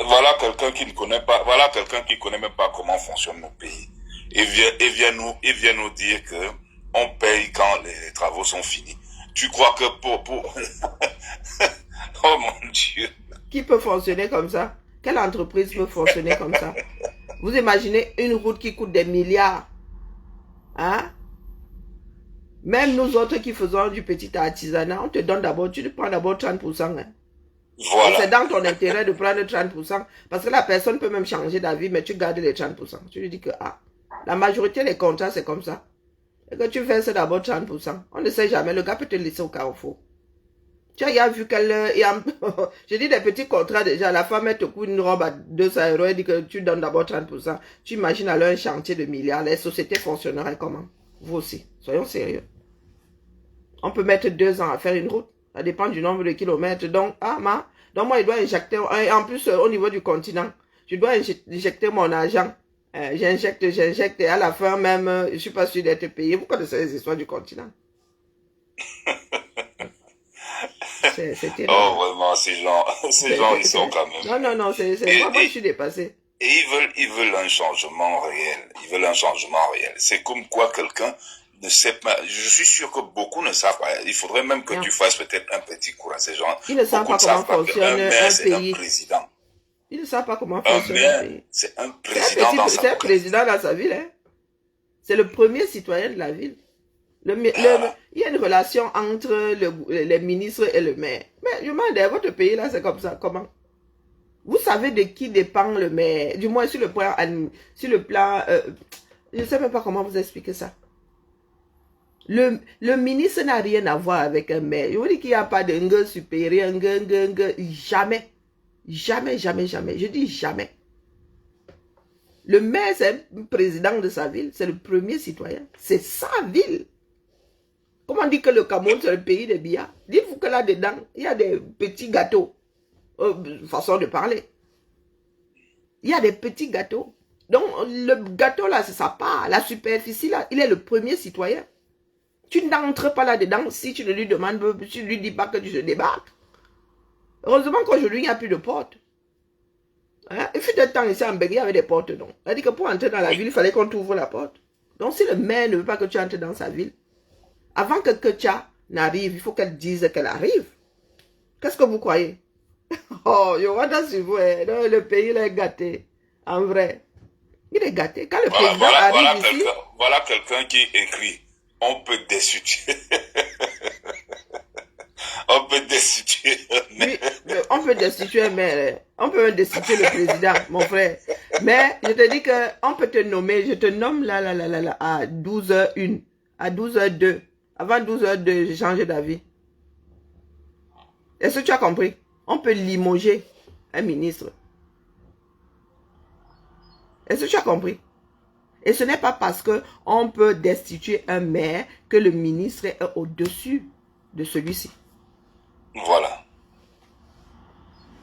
Speaker 3: Voilà quelqu'un qui ne connaît pas, qui connaît même pas comment fonctionne mon pays. Et vient nous dire que on paye quand les travaux sont finis. Tu crois que pour... Oh mon Dieu.
Speaker 1: Qui peut fonctionner comme ça? Quelle entreprise peut fonctionner comme ça? Vous imaginez une route qui coûte des milliards. Hein? Même nous autres qui faisons du petit artisanat, on te donne d'abord, tu te prends d'abord 30%. Hein?
Speaker 3: Voilà.
Speaker 1: C'est dans ton intérêt de prendre 30%. Parce que la personne peut même changer d'avis, mais tu gardes les 30%. Tu lui dis que la majorité des contrats, c'est comme ça. Et que tu verses d'abord 30%. On ne sait jamais, le gars peut te laisser au carrefour. Tu as vu qu'elle... Je dis des petits contrats déjà. La femme, elle te coûte une robe à 200 €. Elle dit que tu donnes d'abord 30%. Tu imagines alors un chantier de milliards. Les sociétés fonctionneraient comment? Vous aussi. Soyons sérieux. On peut mettre 2 ans à faire une route. Ça dépend du nombre de kilomètres. Donc, donc moi, il doit injecter... En plus, au niveau du continent. je dois injecter mon argent. J'injecte, et à la fin même, je ne suis pas sûr d'être payé. Vous connaissez les histoires du continent. C'est terrible.
Speaker 3: Oh, vraiment, ces gens, ils sont quand même...
Speaker 1: Non, moi, je suis dépassé.
Speaker 3: Et ils veulent un changement réel. Ils veulent un changement réel. C'est comme quoi quelqu'un ne sait pas. Je suis sûr que beaucoup ne savent pas. Il faudrait même que tu fasses peut-être un petit cours à ces gens.
Speaker 1: Ils ne savent pas comment fonctionne un pays.
Speaker 3: Un président.
Speaker 1: Ils ne savent pas comment fonctionne un pays.
Speaker 3: C'est un président dans sa ville.
Speaker 1: C'est un président dans sa ville. Hein. C'est le premier citoyen de la ville. Il y a une relation entre les ministres et le maire. Mais je me demande, votre pays là, c'est comme ça. Comment? Vous savez de qui dépend le maire? Du moins sur le plan, je ne sais même pas comment vous expliquer ça. Le ministre n'a rien à voir avec un maire. Je vous dis qu'il n'y a pas de ngue supérieur, jamais. Jamais. Je dis jamais. Le maire, c'est le président de sa ville. C'est le premier citoyen. C'est sa ville. Comment on dit que le Cameroun, c'est le pays des billards? Dites-vous que là-dedans, il y a des petits gâteaux. Façon de parler. Il y a des petits gâteaux. Donc, le gâteau là, c'est sa part. La superficie là, il est le premier citoyen. Tu n'entres pas là-dedans si tu ne lui demandes, tu ne lui dis pas que tu te débarques. Heureusement qu'aujourd'hui, il n'y a plus de portes. Hein? Il fut un temps ici en Belgique, il y avait des portes, non. C'est-à-dire que pour entrer dans la ville, il fallait qu'on t'ouvre la porte. Donc, si le maire ne veut pas que tu entres dans sa ville, avant que Ketia n'arrive, il faut qu'elle dise qu'elle arrive. Qu'est-ce que vous croyez? Oh, Yowanda, si vous, le pays il est gâté. En vrai. Il est gâté. Quand le président arrive ici...
Speaker 3: Voilà quelqu'un qui écrit. On peut destituer. On peut destituer.
Speaker 1: Oui, on peut destituer, mais on peut même destituer le président, mon frère. Mais je te dis qu'on peut te nommer, je te nomme là, à 12h01, à 12h02. Avant 12h02, j'ai changé d'avis. Est-ce que tu as compris? On peut limoger un ministre. Est-ce que tu as compris? Et ce n'est pas parce qu'on peut destituer un maire que le ministre est au-dessus de celui-ci.
Speaker 3: Voilà.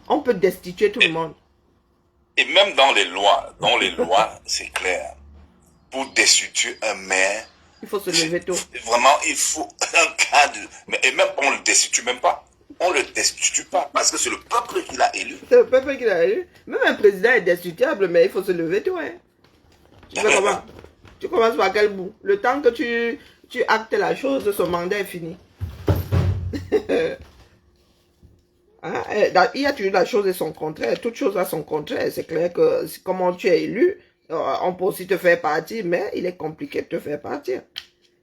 Speaker 1: On peut destituer tout le monde.
Speaker 3: Et même dans les lois, c'est clair. Pour destituer un maire,
Speaker 1: il faut se lever tôt.
Speaker 3: Vraiment, il faut un cadre. Et même on ne le destitue même pas. On ne le destitue pas parce que c'est le peuple qui l'a élu.
Speaker 1: C'est le peuple qui l'a élu. Même un président est destituable, mais il faut se lever tôt. Hein. Tu fais comment? Tu commences par quel bout? Le temps que tu actes la chose, son mandat est fini. Hein? Il y a toujours la chose et son contraire. Toute chose a son contraire. C'est clair que comment tu es élu, on peut aussi te faire partir, mais il est compliqué de te faire partir.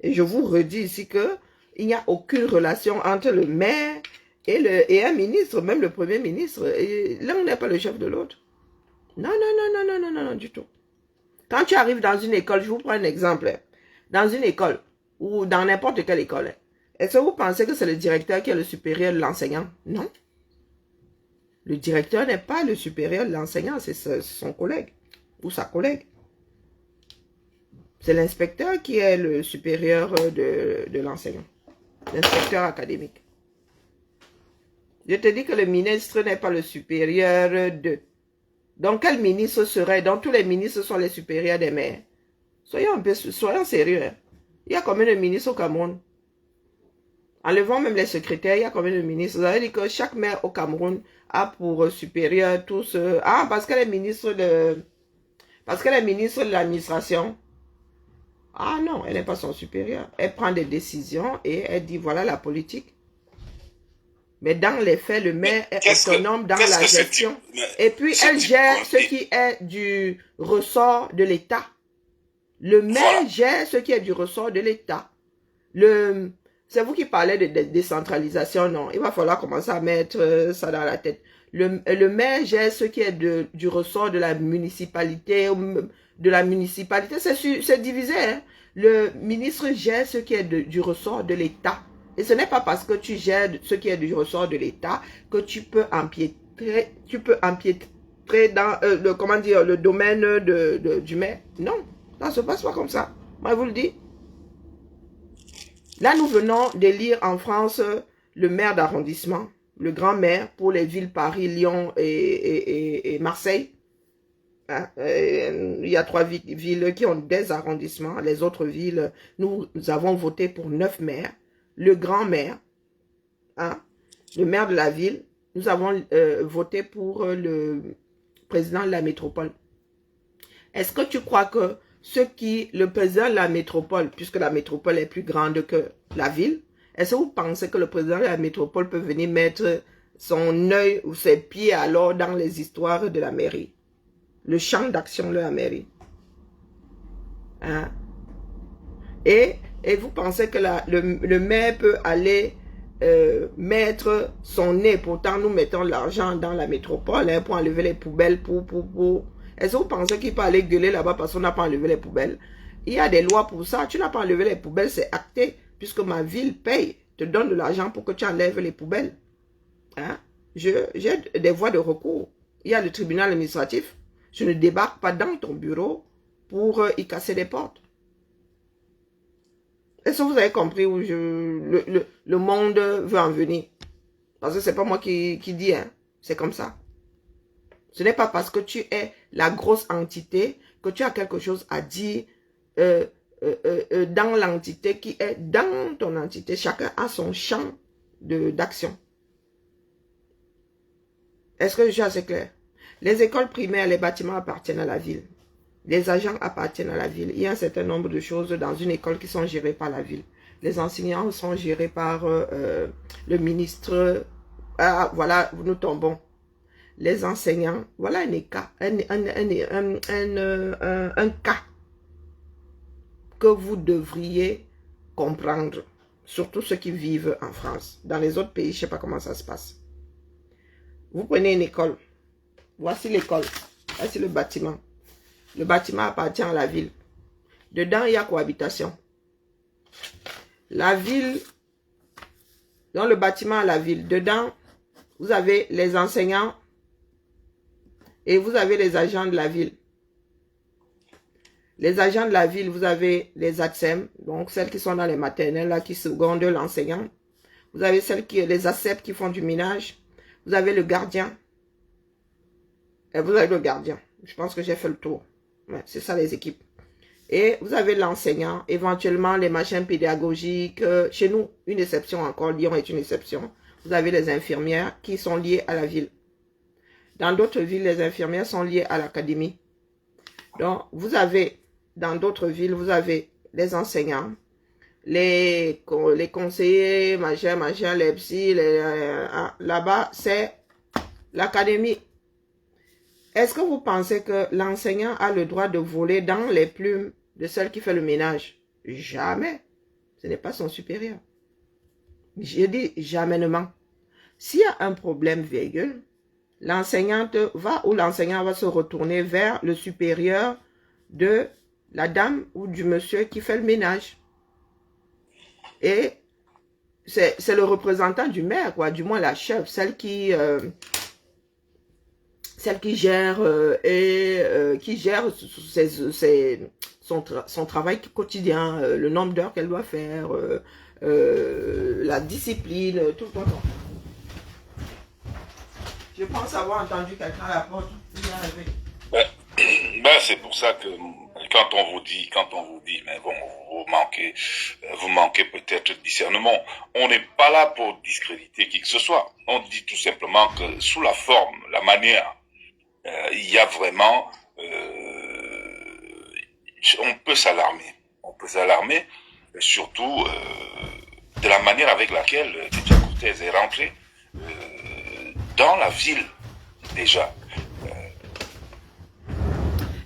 Speaker 1: Et je vous redis ici que il n'y a aucune relation entre le maire et un ministre, même le premier ministre. L'un n'est pas le chef de l'autre. Non, du tout. Quand tu arrives dans une école, je vous prends un exemple. Dans une école, ou dans n'importe quelle école, est-ce que vous pensez que c'est le directeur qui est le supérieur de l'enseignant? Non. Le directeur n'est pas le supérieur de l'enseignant, c'est son collègue ou sa collègue. C'est l'inspecteur qui est le supérieur de l'enseignant. L'inspecteur académique. Je te dis que le ministre n'est pas le supérieur de... Donc, quel ministre serait... Donc, tous les ministres sont les supérieurs des maires. Soyons sérieux. Hein. Il y a combien de ministres au Cameroun? Enlevant même les secrétaires, il y a combien de ministres? Vous avez dit que chaque maire au Cameroun a pour supérieur tous... Ah, parce qu'elle est ministre de... Parce qu'elle est ministre de l'administration. Ah non, elle n'est pas son supérieur. Elle prend des décisions et elle dit voilà la politique. Mais dans les faits, le maire est autonome dans la gestion. Et puis, elle gère ce qui est du ressort de l'État. Le maire gère ce qui est du ressort de l'État. C'est vous qui parlez de décentralisation, non? Il va falloir commencer à mettre ça dans la tête. Le maire gère ce qui est du ressort de la municipalité. C'est divisé. Hein? Le ministre gère ce qui est du ressort de l'État. Et ce n'est pas parce que tu gères ce qui est du ressort de l'État que tu peux empiétrer dans le domaine du maire. Non, ça ne se passe pas comme ça. Moi, je vous le dis. Là, nous venons d'élire en France le maire d'arrondissement, le grand maire pour les villes Paris, Lyon et Marseille. Hein, il y a 3 villes qui ont des arrondissements. Les autres villes, nous avons voté pour 9 maires. Le grand maire, hein, le maire de la ville, nous avons voté pour le président de la métropole. Est-ce que tu crois que le président de la métropole, puisque la métropole est plus grande que la ville, est-ce que vous pensez que le président de la métropole peut venir mettre son œil ou ses pieds alors dans les histoires de la mairie? Le champ d'action de la mairie. Hein? Et vous pensez que le maire peut aller mettre son nez, pourtant nous mettons l'argent dans la métropole hein, pour enlever les poubelles, Est-ce que vous pensez qu'il peut aller gueuler là-bas parce qu'on n'a pas enlevé les poubelles? Il y a des lois pour ça. Tu n'as pas enlevé les poubelles, c'est acté, puisque ma ville paye, te donne de l'argent pour que tu enlèves les poubelles. Hein? J'ai des voies de recours. Il y a le tribunal administratif. Je ne débarque pas dans ton bureau pour y casser des portes. Est-ce que vous avez compris où le monde veut en venir? Parce que ce n'est pas moi qui dis, hein. C'est comme ça. Ce n'est pas parce que tu es la grosse entité que tu as quelque chose à dire dans l'entité qui est dans ton entité. Chacun a son champ d'action. Est-ce que je suis assez clair? Les écoles primaires, les bâtiments appartiennent à la ville. Les agents appartiennent à la ville. Il y a un certain nombre de choses dans une école qui sont gérées par la ville. Les enseignants sont gérés par le ministre. Ah, voilà, nous tombons. Les enseignants, voilà un cas que vous devriez comprendre. Surtout ceux qui vivent en France. Dans les autres pays, je ne sais pas comment ça se passe. Vous prenez une école. Voici l'école. Voici le bâtiment. Le bâtiment appartient à la ville. Dedans, il y a cohabitation. La ville, dans le bâtiment à la ville, dedans, vous avez les enseignants et vous avez les agents de la ville. Les agents de la ville, vous avez les ATSEM, donc celles qui sont dans les maternelles, là, qui secondent l'enseignant. Vous avez les ACEP qui font du ménage. Vous avez le gardien. Et vous avez le gardien. Je pense que j'ai fait le tour. Ouais, c'est ça les équipes. Et vous avez l'enseignant, éventuellement les machins pédagogiques. Chez nous, une exception encore, Lyon est une exception. Vous avez les infirmières qui sont liées à la ville. Dans d'autres villes, les infirmières sont liées à l'académie. Donc, vous avez, dans d'autres villes, vous avez les enseignants, les conseillers, machin, les psys, là-bas, c'est l'académie. Est-ce que vous pensez que l'enseignant a le droit de voler dans les plumes de celle qui fait le ménage? Jamais. Ce n'est pas son supérieur. J'ai dit jamais. S'il y a un problème, virgule, l'enseignante va ou l'enseignant va se retourner vers le supérieur de la dame ou du monsieur qui fait le ménage. Et c'est le représentant du maire, quoi, du moins la chef, celle qui gère qui gère son travail quotidien, le nombre d'heures qu'elle doit faire, la discipline, tout le temps. Je pense avoir entendu quelqu'un à la porte.
Speaker 3: C'est pour ça que quand on vous dit, mais bon, vous manquez peut-être de discernement. On n'est pas là pour discréditer qui que ce soit. On dit tout simplement que sous la forme, la manière, il y a vraiment, on peut s'alarmer. On peut s'alarmer, surtout de la manière avec laquelle Déthié Cortez est rentré dans la ville déjà.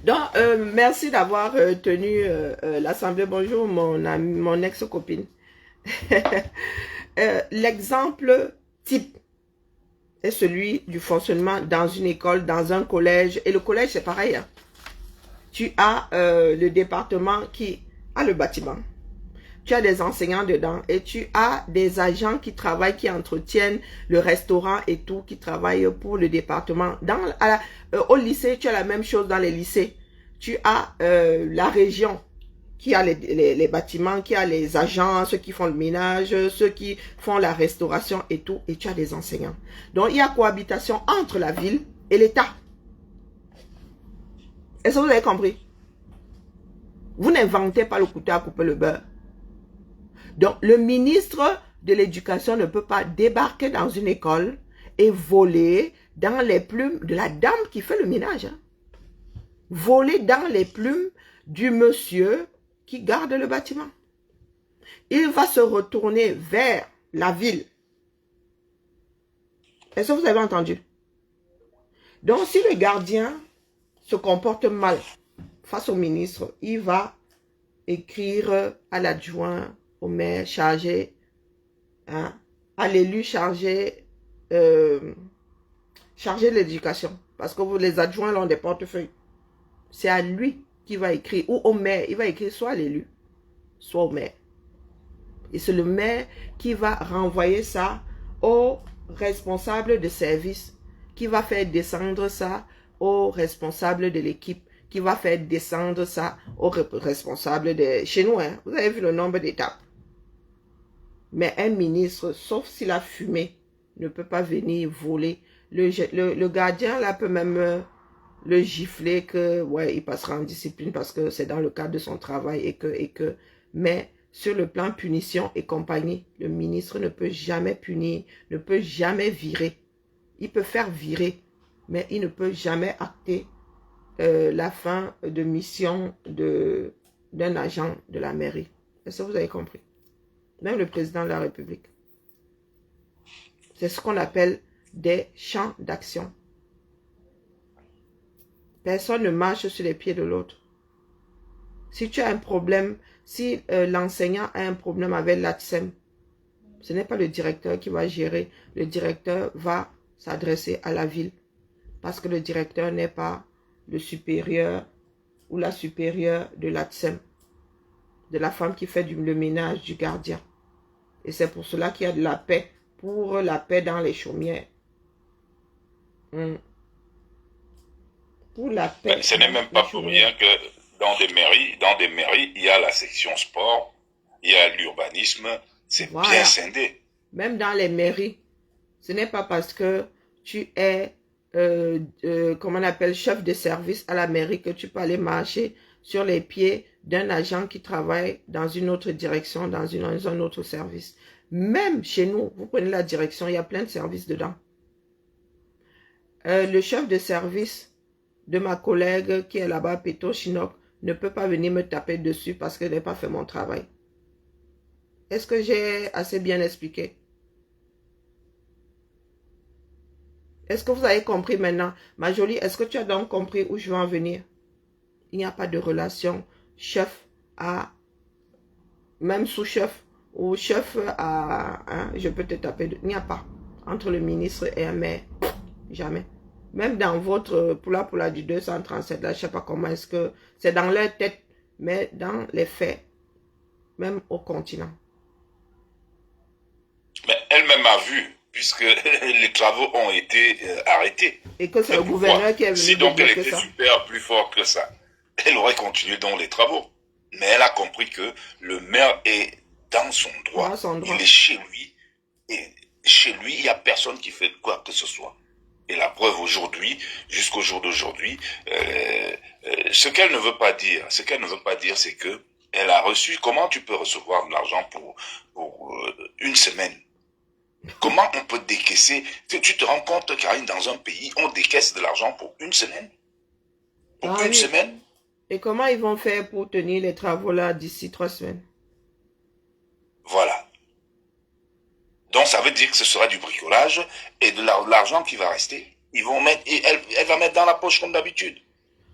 Speaker 1: Donc, merci d'avoir tenu l'assemblée. Bonjour, mon ex-copine. L'exemple type est celui du fonctionnement dans une école, dans un collège. Et le collège, c'est pareil. Hein. Tu as le département qui a le bâtiment. Tu as des enseignants dedans et tu as des agents qui travaillent, qui entretiennent le restaurant et tout, qui travaillent pour le département. Au lycée, tu as la même chose dans les lycées. Tu as la région qui a les bâtiments, qui a les agents, ceux qui font le ménage, ceux qui font la restauration et tout. Et tu as des enseignants. Donc, il y a cohabitation entre la ville et l'État. Est-ce que vous avez compris? Vous n'inventez pas le couteau à couper le beurre. Donc, le ministre de l'Éducation ne peut pas débarquer dans une école et voler dans les plumes de la dame qui fait le ménage. Hein. Voler dans les plumes du monsieur qui garde le bâtiment. Il va se retourner vers la ville. Est-ce que vous avez entendu? Donc, si le gardien se comporte mal face au ministre, il va écrire à l'adjoint, au maire chargé, hein, à l'élu chargé, chargé de l'éducation. Parce que les adjoints ont des portefeuilles. C'est à lui qui va écrire, ou au maire. Il va écrire soit à l'élu, soit au maire. Et c'est le maire qui va renvoyer ça au responsable de service, qui va faire descendre ça au responsable de l'équipe, qui va faire descendre ça au responsable de... Chez nous, hein, vous avez vu le nombre d'étapes. Mais un ministre, sauf s'il a fumé, ne peut pas venir voler. Le gardien, là, peut même le gifler que, ouais, il passera en discipline parce que c'est dans le cadre de son travail mais sur le plan punition et compagnie, le ministre ne peut jamais punir, ne peut jamais virer. Il peut faire virer, mais il ne peut jamais acter la fin de mission d'un agent de la mairie. Est-ce que vous avez compris? Même le président de la République. C'est ce qu'on appelle des champs d'action. Personne ne marche sur les pieds de l'autre. Si tu as un problème, si l'enseignant a un problème avec l'ATSEM, ce n'est pas le directeur qui va gérer. Le directeur va s'adresser à la ville. Parce que le directeur n'est pas le supérieur ou la supérieure de l'ATSEM. De la femme qui fait le ménage du gardien. Et c'est pour cela qu'il y a de la paix. Pour la paix dans les chaumières. Pour la paix.
Speaker 3: Ce n'est même pas pour rien que dans des mairies, il y a la section sport, il y a l'urbanisme, c'est bien scindé.
Speaker 1: Même dans les mairies, ce n'est pas parce que tu es, comment on appelle, chef de service à la mairie que tu peux aller marcher sur les pieds d'un agent qui travaille dans une autre direction, dans un autre service. Même chez nous, vous prenez la direction, il y a plein de services dedans. Le chef de service de ma collègue qui est là-bas, Péto Chinook, ne peut pas venir me taper dessus parce que je n'ai pas fait mon travail. Est-ce que j'ai assez bien expliqué? Est-ce que vous avez compris maintenant? Ma jolie, est-ce que tu as donc compris où je veux en venir? Il n'y a pas de relation chef à, même sous-chef, ou chef à, hein, je peux te taper, il n'y a pas. Entre le ministre et un maire, jamais. Même dans votre poula du 237, là, je ne sais pas comment est-ce que, c'est dans leur tête, mais dans les faits, même au continent.
Speaker 3: Mais elle-même a vu, puisque les travaux ont été arrêtés.
Speaker 1: Et que c'est le gouverneur qui est venu.
Speaker 3: Si donc elle était super plus forte que ça, elle aurait continué dans les travaux. Mais elle a compris que le maire est dans son droit. Il est chez lui. Et chez lui, il n'y a personne qui fait quoi que ce soit. Et la preuve aujourd'hui, jusqu'au jour d'aujourd'hui, ce qu'elle ne veut pas dire, c'est que elle a reçu. Comment tu peux recevoir de l'argent pour une semaine? Comment on peut décaisser? Tu te rends compte, Karine, dans un pays, on décaisse de l'argent pour une semaine? Pour une semaine?
Speaker 1: Et comment ils vont faire pour tenir les travaux là d'ici 3 semaines?
Speaker 3: Voilà. Donc ça veut dire que ce sera du bricolage et de l'argent qui va rester. Ils vont mettre, elle va mettre dans la poche comme d'habitude.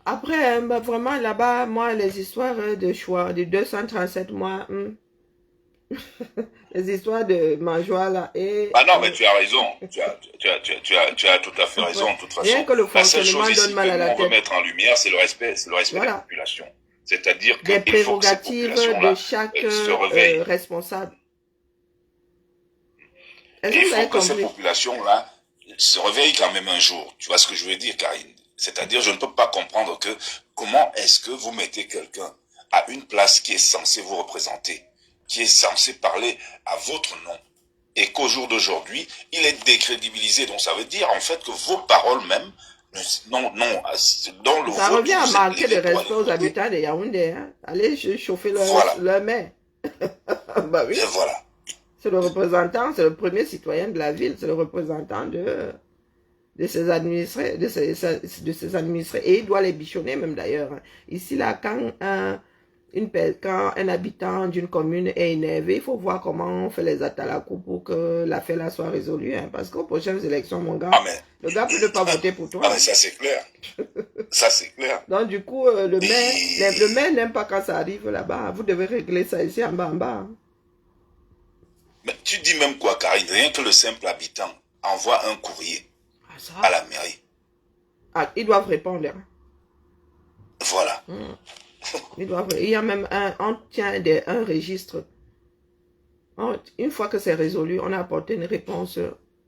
Speaker 1: Après, bah, vraiment là-bas, moi, les histoires de choix, de 237 mois, les histoires de mangeoire là. Et,
Speaker 3: ah non, mais tu as raison. Tu as tout à fait raison. De toute façon,
Speaker 1: rien que le fonctionnement donne mal à la tête.
Speaker 3: On veut mettre en lumière, c'est le respect de la population. C'est-à-dire que
Speaker 1: des prérogatives de chaque responsable.
Speaker 3: Il faut que ces populations-là se réveillent quand même un jour. Tu vois ce que je veux dire, Karine? C'est-à-dire, je ne peux pas comprendre que comment est-ce que vous mettez quelqu'un à une place qui est censée vous représenter, qui est censé parler à votre nom, et qu'au jour d'aujourd'hui, il est décrédibilisé. Donc ça veut dire en fait que vos paroles même Non, non, dans le
Speaker 1: Ça
Speaker 3: vôtre,
Speaker 1: revient à
Speaker 3: vous êtes
Speaker 1: manquer de
Speaker 3: les
Speaker 1: respect aux
Speaker 3: étoiles.
Speaker 1: habitants de Yaoundé. Hein. Allez chauffer
Speaker 3: Voilà,
Speaker 1: leur main. Bah oui.
Speaker 3: et voilà.
Speaker 1: C'est le représentant, c'est le premier citoyen de la ville, c'est le représentant de ses administrés, de ses administrés. Et il doit les bichonner même d'ailleurs. Hein. Ici, là, quand un habitant d'une commune est énervé, il faut voir comment on fait les atalakou pour que l'affaire là soit résolue. Hein. Parce qu'aux prochaines élections, mon gars,
Speaker 3: Ah mais,
Speaker 1: le gars peut ne pas voter pour toi.
Speaker 3: ah, mais ça c'est clair. Ça c'est clair.
Speaker 1: Donc du coup, le maire n'aime pas quand ça arrive là-bas. Vous devez régler ça ici en bas, en bas. Hein.
Speaker 3: Mais tu dis même quoi, Karine? Rien que le simple habitant envoie un courrier
Speaker 1: Ah, ça.
Speaker 3: à la mairie.
Speaker 1: Ah, ils doivent répondre. Hein.
Speaker 3: Voilà.
Speaker 1: Il y a même on tient un registre. Une fois que c'est résolu, on a apporté une réponse,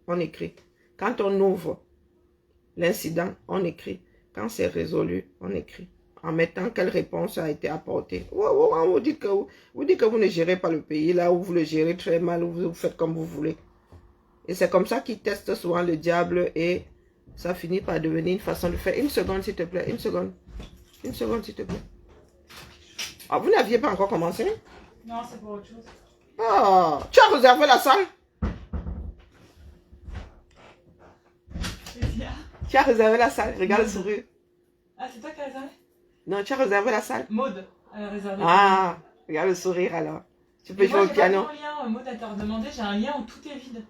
Speaker 1: on écrit. Quand on ouvre l'incident, on écrit. Quand c'est résolu, on écrit. En mettant quelle réponse a été apportée. Vous dites que vous ne gérez pas le pays, là où vous le gérez très mal, où vous faites comme vous voulez. Et c'est comme ça qu'ils testent souvent le diable et ça finit par devenir une façon de faire. Une seconde, s'il te plaît, une seconde. Une seconde, s'il te plaît. Ah, vous n'aviez pas encore commencé?
Speaker 2: Non, c'est pour autre chose.
Speaker 1: Ah, tu as réservé la salle?
Speaker 2: C'est bien.
Speaker 1: Tu as réservé la salle? Regarde le sourire.
Speaker 2: Ah, c'est toi qui as réservé?
Speaker 1: Non, tu as réservé la salle?
Speaker 2: Maud, elle a réservé.
Speaker 1: Ah, regarde le sourire alors. Tu peux
Speaker 2: Mais
Speaker 1: jouer
Speaker 2: moi,
Speaker 1: au
Speaker 2: j'ai pas
Speaker 1: piano.
Speaker 2: mon lien. Maud, elle t'a redemandé, j'ai un lien où tout est vide.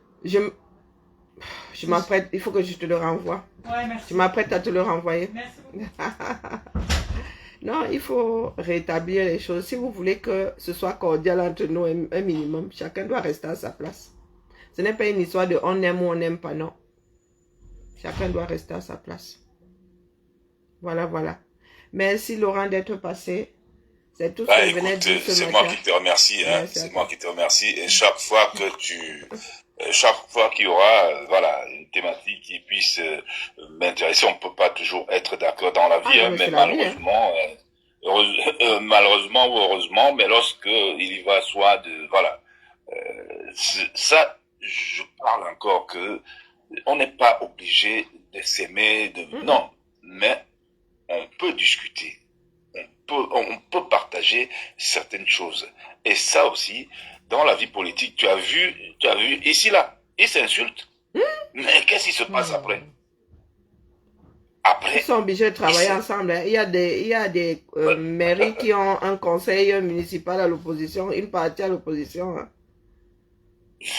Speaker 1: Je m'apprête, il faut que je te le renvoie.
Speaker 2: Ouais, merci.
Speaker 1: Je m'apprête à te le renvoyer.
Speaker 2: Merci beaucoup.
Speaker 1: Non, il faut rétablir les choses. Si vous voulez que ce soit cordial entre nous, un minimum, chacun doit rester à sa place. Ce n'est pas une histoire de on aime ou on n'aime pas, non. Chacun doit rester à sa place. Voilà, voilà. Merci Laurent d'être passé. C'est tout ce que je venais de dire ce
Speaker 3: C'est
Speaker 1: matin.
Speaker 3: moi qui te remercie, hein.
Speaker 1: Ouais,
Speaker 3: C'est moi qui te remercie. Et chaque fois qu'il y aura, voilà, une thématique qui puisse m'intéresser, on peut pas toujours être d'accord dans la vie,
Speaker 1: Ah,
Speaker 3: hein,
Speaker 1: non,
Speaker 3: mais
Speaker 1: c'est la vie,
Speaker 3: malheureusement, malheureusement ou heureusement, mais lorsque il y va soit de, voilà, ça, je parle encore que on n'est pas obligé de s'aimer, non, mais on peut discuter. On peut partager certaines choses. Et ça aussi, dans la vie politique, tu as vu, ici, là, ils s'insultent. Mais qu'est-ce qui se passe après? Après,
Speaker 1: Ils sont obligés de travailler ensemble. Hein. Il y a des mairies qui ont un conseil municipal à l'opposition, une partie à l'opposition. Hein.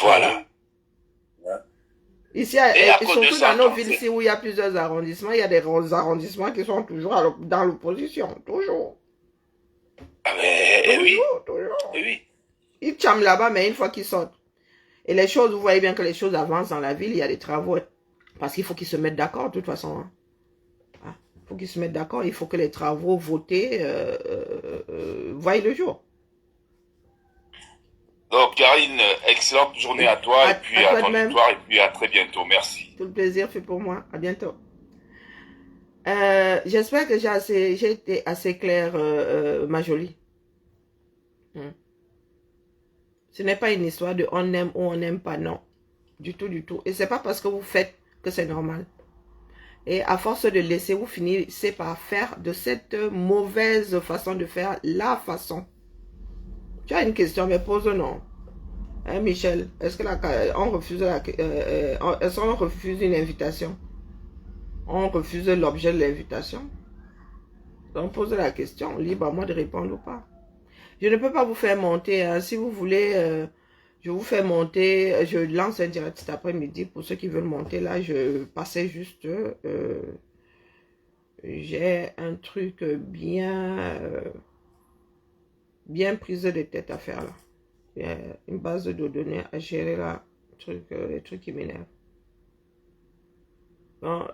Speaker 3: Voilà.
Speaker 1: Ici,
Speaker 3: Et
Speaker 1: surtout dans nos villes ici où il y a plusieurs arrondissements, il y a des arrondissements qui sont toujours dans l'opposition. Toujours.
Speaker 3: Ah mais, oui.
Speaker 1: Toujours.
Speaker 3: Oui.
Speaker 1: Ils chament là-bas, mais une fois qu'ils sortent. Et les choses, vous voyez bien que les choses avancent dans la ville, il y a des travaux. Parce qu'il faut qu'ils se mettent d'accord, de toute façon. Hein. Il faut qu'ils se mettent d'accord, il faut que les travaux votés voient le jour.
Speaker 3: Donc, Karine, excellente journée à toi, et puis à ton histoire, et puis à très bientôt. Merci.
Speaker 1: Tout le plaisir fait pour moi. À bientôt. J'espère que j'ai été assez claire, ma jolie. Ce n'est pas une histoire de on aime ou on n'aime pas, non. Du tout, du tout. Et c'est pas parce que vous faites que c'est normal. Et à force de laisser, vous finissez par faire de cette mauvaise façon de faire la façon. Tu as une question, mais pose-non. Hein, Michel, est-ce qu'on refuse une invitation? On refuse l'objet de l'invitation? Donc pose la question, libre à moi de répondre ou pas. Je ne peux pas vous faire monter. Hein. Si vous voulez, je vous fais monter. Je lance un direct cet après-midi. Pour ceux qui veulent monter, là, je passais juste... j'ai un truc bien prise de tête à faire là. Il y a une base de données à gérer là. Les trucs qui m'énervent. Bon,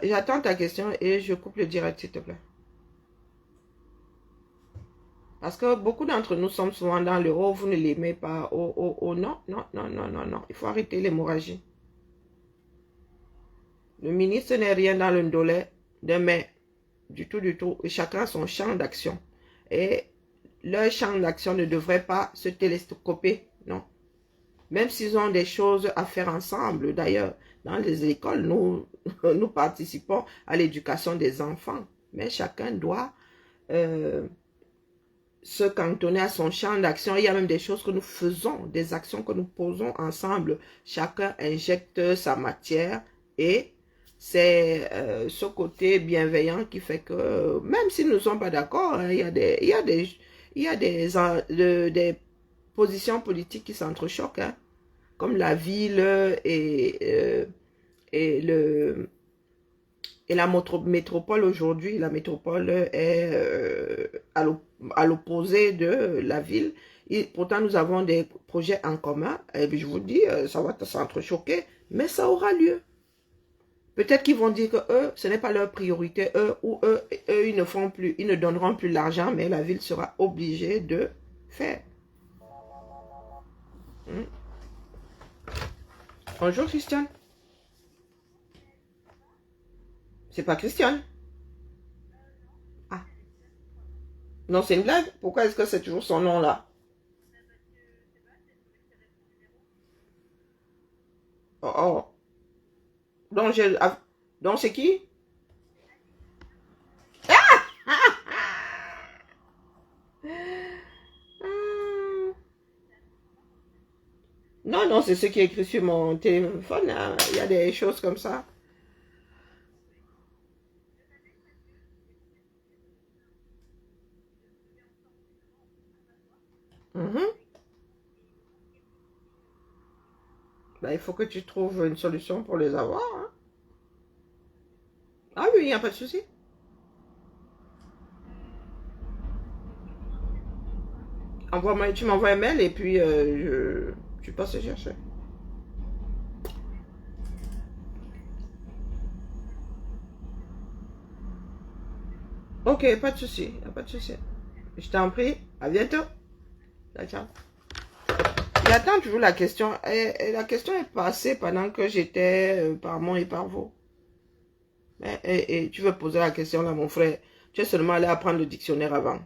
Speaker 1: j'attends ta question et je coupe le direct s'il te plaît. Parce que beaucoup d'entre nous sommes souvent dans le « oh, vous ne l'aimez pas, oh, non, non, non, non, non, non. » Il faut arrêter l'hémorragie. Le ministre n'est rien dans le ndolé de mais du tout, du tout. Et chacun a son champ d'action. Et leur champ d'action ne devrait pas se télescoper, non. Même s'ils ont des choses à faire ensemble. D'ailleurs, dans les écoles, nous participons à l'éducation des enfants. Mais chacun doit se cantonner à son champ d'action. Il y a même des choses que nous faisons, des actions que nous posons ensemble. Chacun injecte sa matière et c'est ce côté bienveillant qui fait que même si nous ne sommes pas d'accord, hein, il y a des positions politiques qui s'entrechoquent, hein, comme la ville et la métropole aujourd'hui. La métropole est à l'opposé de la ville. Et pourtant, nous avons des projets en commun. Et puis, je vous dis, ça va s'entrechoquer, mais ça aura lieu. Peut-être qu'ils vont dire que eux, ce n'est pas leur priorité, eux, ils ne font plus, ils ne donneront plus l'argent, mais la ville sera obligée de faire. Bonjour, Christiane. C'est pas Christiane. Ah. Non, c'est une blague. Pourquoi est-ce que c'est toujours son nom là? Oh, oh. Donc c'est qui? Non, non, c'est ce qui est écrit sur mon téléphone. Hein. Il y a des choses comme ça. Ben, il faut que tu trouves une solution pour les avoir. Hein. Ah oui, il n'y a pas de souci. Tu m'envoies un mail et puis tu passes te chercher. Ok, pas de souci, pas de souci. Je t'en prie, à bientôt. Ciao, ciao. Et attends toujours la question. La question est passée pendant que j'étais par moi et par vous. Et tu veux poser la question là, mon frère. Tu es seulement allé apprendre le dictionnaire avant.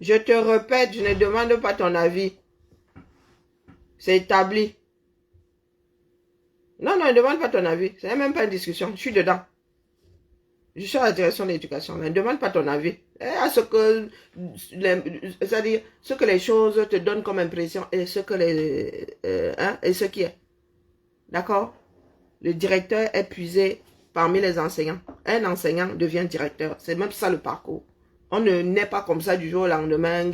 Speaker 1: Je te répète, je ne demande pas ton avis. C'est établi. Non, non, ne demande pas ton avis. Ce n'est même pas une discussion. Je suis dedans. Je suis à la direction de l'éducation. Ne demande pas ton avis. À ce que, c'est-à-dire, ce que les choses te donnent comme impression et ce que et ce qui est. D'accord? Le directeur est puisé parmi les enseignants. Un enseignant devient directeur. C'est même ça le parcours. On ne naît pas comme ça du jour au lendemain.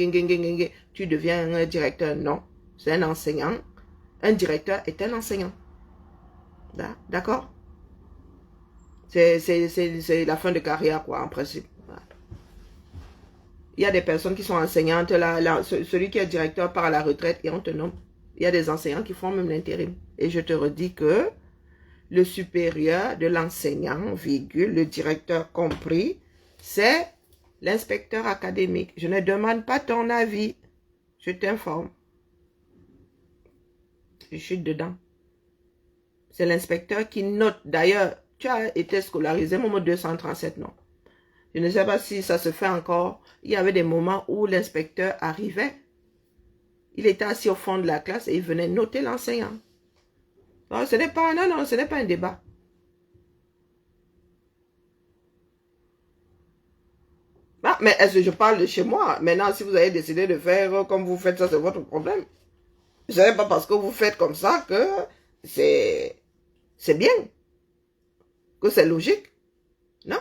Speaker 1: Tu deviens un directeur. Non. C'est un enseignant. Un directeur est un enseignant. D'accord? C'est la fin de carrière, quoi, en principe. Il y a des personnes qui sont enseignantes. Celui qui est directeur part à la retraite et on te nomme. Il y a des enseignants qui font même l'intérim. Et je te redis que le supérieur de l'enseignant, virgule, le directeur compris, c'est l'inspecteur académique. Je ne demande pas ton avis. Je t'informe. Je suis dedans. C'est l'inspecteur qui note. D'ailleurs, tu as été scolarisé, moment 237, non? Je ne sais pas si ça se fait encore. Il y avait des moments où l'inspecteur arrivait. Il était assis au fond de la classe et il venait noter l'enseignant. Non, ce n'est pas, non, ce n'est pas un débat. Ah, mais est-ce que je parle de chez moi? Maintenant, si vous avez décidé de faire comme vous faites, ça c'est votre problème. Ce n'est pas parce que vous faites comme ça que c'est bien, que c'est logique. Non.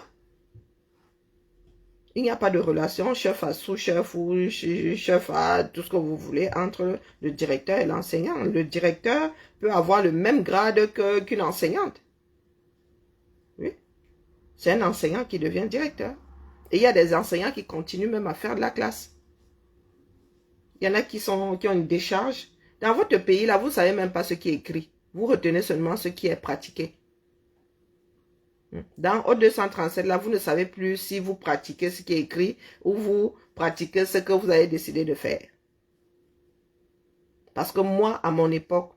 Speaker 1: Il n'y a pas de relation chef à sous-chef ou chef à tout ce que vous voulez entre le directeur et l'enseignant. Le directeur peut avoir le même grade qu'une enseignante. Oui. C'est un enseignant qui devient directeur. Et il y a des enseignants qui continuent même à faire de la classe. Il y en a qui ont une décharge. Dans votre pays, là, vous ne savez même pas ce qui est écrit. Vous retenez seulement ce qui est pratiqué. Dans O237, là, vous ne savez plus si vous pratiquez ce qui est écrit ou vous pratiquez ce que vous avez décidé de faire. Parce que moi, à mon époque,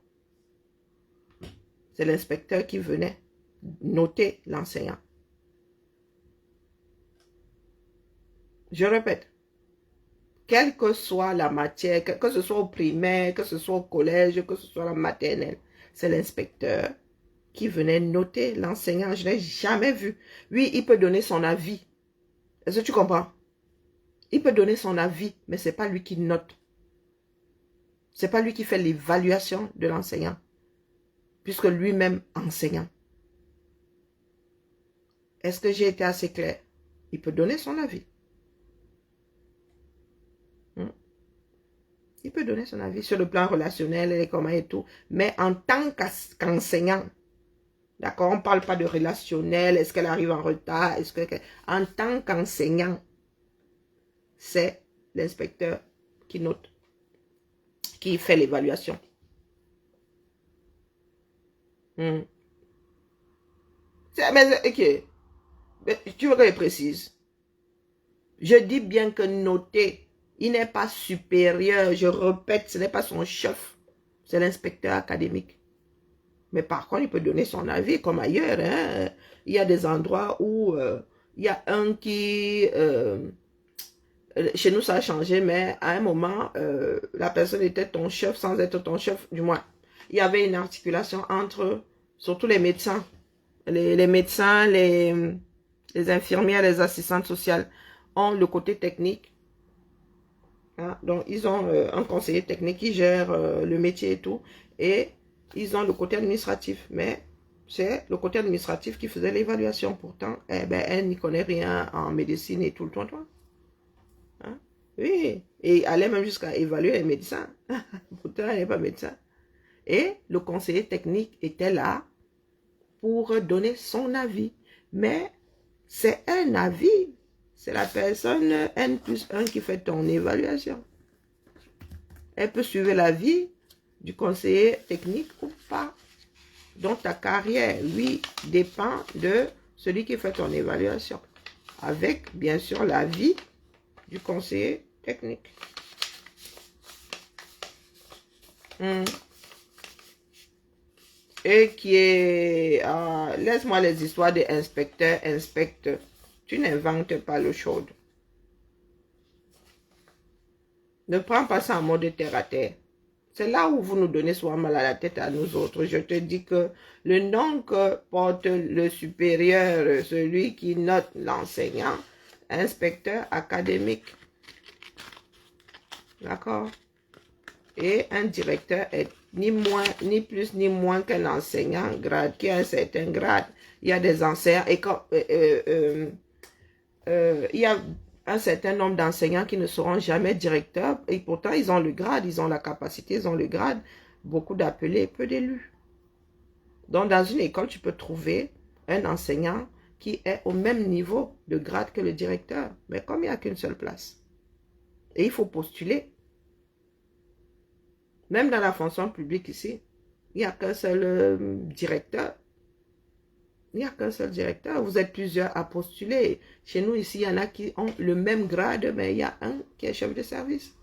Speaker 1: c'est l'inspecteur qui venait noter l'enseignant. Je répète, quelle que soit la matière, que ce soit au primaire, que ce soit au collège, que ce soit la maternelle, c'est l'inspecteur qui venait noter l'enseignant. Je n'ai jamais vu. Oui, il peut donner son avis. Est-ce que tu comprends? Il peut donner son avis, mais ce n'est pas lui qui note. Ce n'est pas lui qui fait l'évaluation de l'enseignant, puisque lui-même enseignant. Est-ce que j'ai été assez clair? Il peut donner son avis. Il peut donner son avis sur le plan relationnel et comment et tout, mais en tant qu'enseignant, d'accord, on ne parle pas de relationnel, est-ce qu'elle arrive en retard, en tant qu'enseignant, c'est l'inspecteur qui note, qui fait l'évaluation. Mais, ok, mais, tu veux que je précise? Je dis bien que noter, il n'est pas supérieur, je répète, ce n'est pas son chef, c'est l'inspecteur académique. Mais par contre, il peut donner son avis comme ailleurs. Hein. Il y a des endroits où il y a un qui... chez nous, ça a changé, mais à un moment, la personne était ton chef sans être ton chef, du moins. Il y avait une articulation entre, surtout les médecins. Les médecins, les infirmières, les assistantes sociales ont le côté technique. Hein. Donc, ils ont un conseiller technique qui gère le métier et tout. Et ils ont le côté administratif. Mais c'est le côté administratif qui faisait l'évaluation. Pourtant, eh ben, elle n'y connaît rien en médecine et tout le temps. Hein? Oui. Et allait même jusqu'à évaluer les médecins. Pourtant, elle n'est pas médecin. Et le conseiller technique était là pour donner son avis. Mais c'est un avis. C'est la personne N+1 qui fait ton évaluation. Elle peut suivre l'avis du conseiller technique ou pas. Donc ta carrière, lui, dépend de celui qui fait ton évaluation. Avec, bien sûr, l'avis du conseiller technique. Et qui est... laisse-moi les histoires des inspecteurs, inspecteurs. Tu n'inventes pas l'eau chaude. Ne prends pas ça en mode terre à terre. C'est là où vous nous donnez souvent mal à la tête à nous autres. Je te dis que le nom que porte le supérieur, celui qui note l'enseignant, inspecteur académique. D'accord? Et un directeur est ni moins, ni plus, ni moins qu'un enseignant grade, qui a un certain grade. Il y a des enseignants et quand... il y a un certain nombre d'enseignants qui ne seront jamais directeurs et pourtant ils ont le grade, ils ont la capacité, ils ont le grade, beaucoup d'appelés, peu d'élus. Donc dans une école, tu peux trouver un enseignant qui est au même niveau de grade que le directeur, mais comme il n'y a qu'une seule place. Et il faut postuler. Même dans la fonction publique ici, il n'y a qu'un seul directeur. Il n'y a qu'un seul directeur. Vous êtes plusieurs à postuler. Chez nous, ici, il y en a qui ont le même grade, mais il y a un qui est chef de service.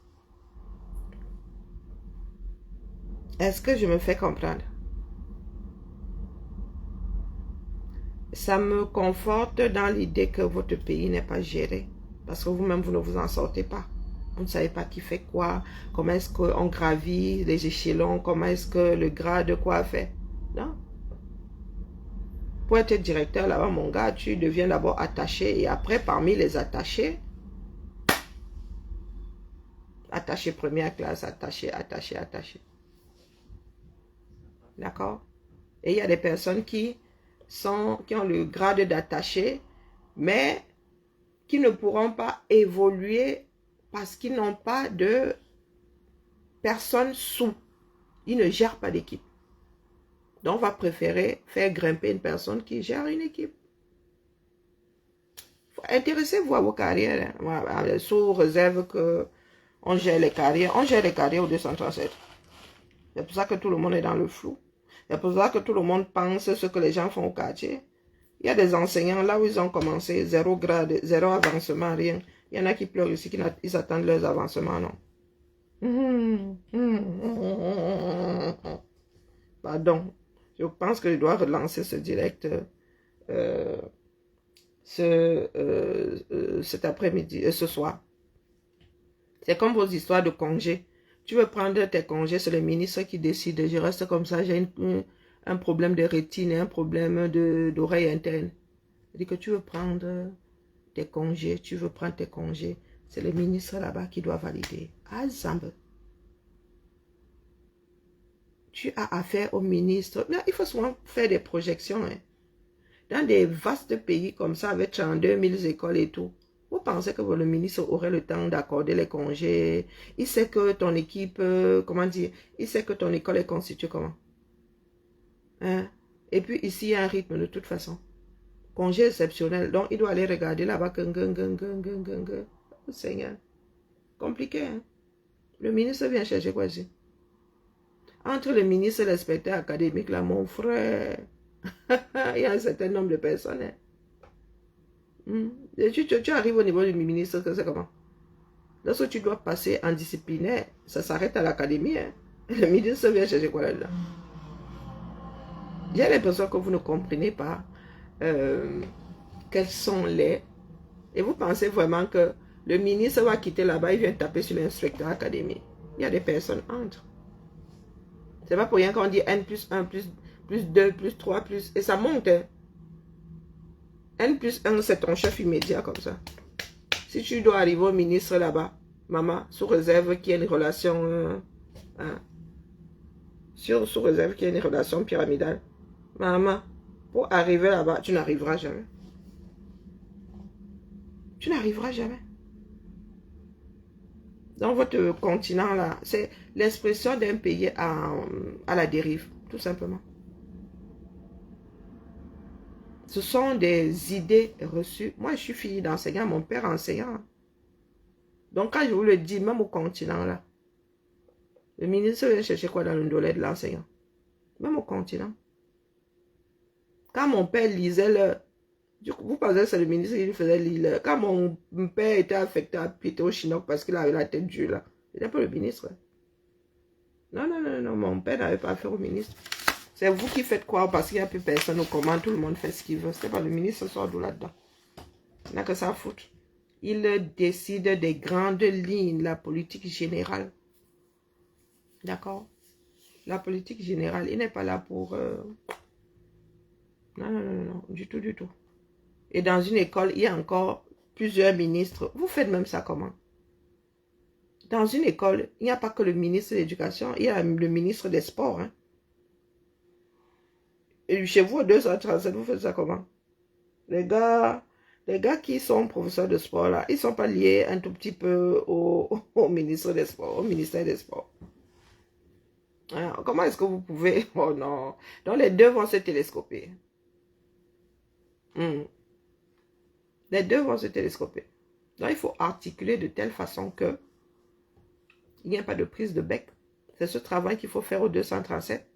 Speaker 1: Est-ce que je me fais comprendre? Ça me conforte dans l'idée que votre pays n'est pas géré. Parce que vous-même, vous ne vous en sortez pas. Vous ne savez pas qui fait quoi. Comment est-ce qu'on gravit les échelons. Comment est-ce que le grade quoi fait. Non. Pour être directeur là-bas, mon gars, tu deviens d'abord attaché. Et après, parmi les attachés, attaché première classe, attaché. D'accord? Et il y a des personnes qui ont le grade d'attaché, mais qui ne pourront pas évoluer parce qu'ils n'ont pas de personnes sous. Ils ne gèrent pas d'équipe. Donc, on va préférer faire grimper une personne qui gère une équipe. Intéressez-vous à vos carrières, hein, sous réserve qu'on gère les carrières. On gère les carrières au 237. C'est pour ça que tout le monde est dans le flou. C'est pour ça que tout le monde pense ce que les gens font au quartier. Il y a des enseignants, là où ils ont commencé, 0 grade, 0 avancement, rien. Il y en a qui pleurent ici, ils attendent leurs avancements, non. Pardon. Je pense que je dois relancer ce direct cet après-midi, ce soir. C'est comme vos histoires de congés. Tu veux prendre tes congés, c'est le ministre qui décide. Je reste comme ça, j'ai un problème de rétine et un problème d'oreille interne. C'est-à-dire que tu veux prendre tes congés, tu veux prendre tes congés. C'est le ministre là-bas qui doit valider. Ah, Zambe. Tu as affaire au ministre. Non, il faut souvent faire des projections. Hein. Dans des vastes pays comme ça, avec 32 000 écoles et tout, vous pensez que le ministre aurait le temps d'accorder les congés? Il sait que ton équipe, comment dire, il sait que ton école est constituée comment? Hein? Et puis ici, il y a un rythme de toute façon. Congé exceptionnel. Donc, il doit aller regarder là-bas. Oh, Seigneur. Compliqué, hein? Le ministre vient chercher quoi ici? Entre le ministre et l'inspecteur académique, là, mon frère, il y a un certain nombre de personnes. Hein? Et tu arrives au niveau du ministre, c'est comment? Lorsque tu dois passer en disciplinaire, ça s'arrête à l'académie. Hein? Le ministre vient chercher quoi là-dedans? J'ai l'impression que vous ne comprenez pas quels sont les... Et vous pensez vraiment que le ministre va quitter là-bas, il vient taper sur l'inspecteur académique. Il y a des personnes entre. C'est pas pour rien qu'on dit N plus 1, plus 2, plus 3, plus... Et ça monte. Hein. N plus 1, c'est ton chef immédiat comme ça. Si tu dois arriver au ministre là-bas, maman, sous réserve qu'il y ait une relation... hein, sous réserve qu'il y ait une relation pyramidale. Maman, pour arriver là-bas, tu n'arriveras jamais. Tu n'arriveras jamais. Dans votre continent là, c'est l'expression d'un pays à la dérive, tout simplement. Ce sont des idées reçues. Moi, je suis fille d'enseignant, mon père enseignant. Donc, quand je vous le dis, même au continent là, le ministre vient chercher quoi dans le dolet de l'enseignant? Même au continent. Quand mon père lisait vous pensez que c'est le ministre qui lui faisait lire. Quand mon père était affecté à péter au chinois parce qu'il avait la tête dure là, c'était pas le ministre. Non, non, non, non, mon père n'avait pas affaire au ministre. C'est vous qui faites quoi parce qu'il n'y a plus personne au commande, tout le monde fait ce qu'il veut. C'était pas le ministre, sort d'où là-dedans. Il n'a que ça à foutre. Il décide des grandes lignes, la politique générale. D'accord? La politique générale, il n'est pas là pour... Non, non, non, non, du tout, du tout. Et dans une école, il y a encore plusieurs ministres. Vous faites même ça comment? Dans une école, il n'y a pas que le ministre de l'Éducation, il y a le ministre des Sports. Hein. Et chez vous, 237, vous faites ça comment? Les gars qui sont professeurs de sport, là, ils ne sont pas liés un tout petit peu au ministre des Sports, au ministère des Sports. Alors, comment est-ce que vous pouvez... Oh non. Donc, les deux vont se télescoper. Les deux vont se télescoper. Donc, il faut articuler de telle façon que il n'y a pas de prise de bec. C'est ce travail qu'il faut faire au 237.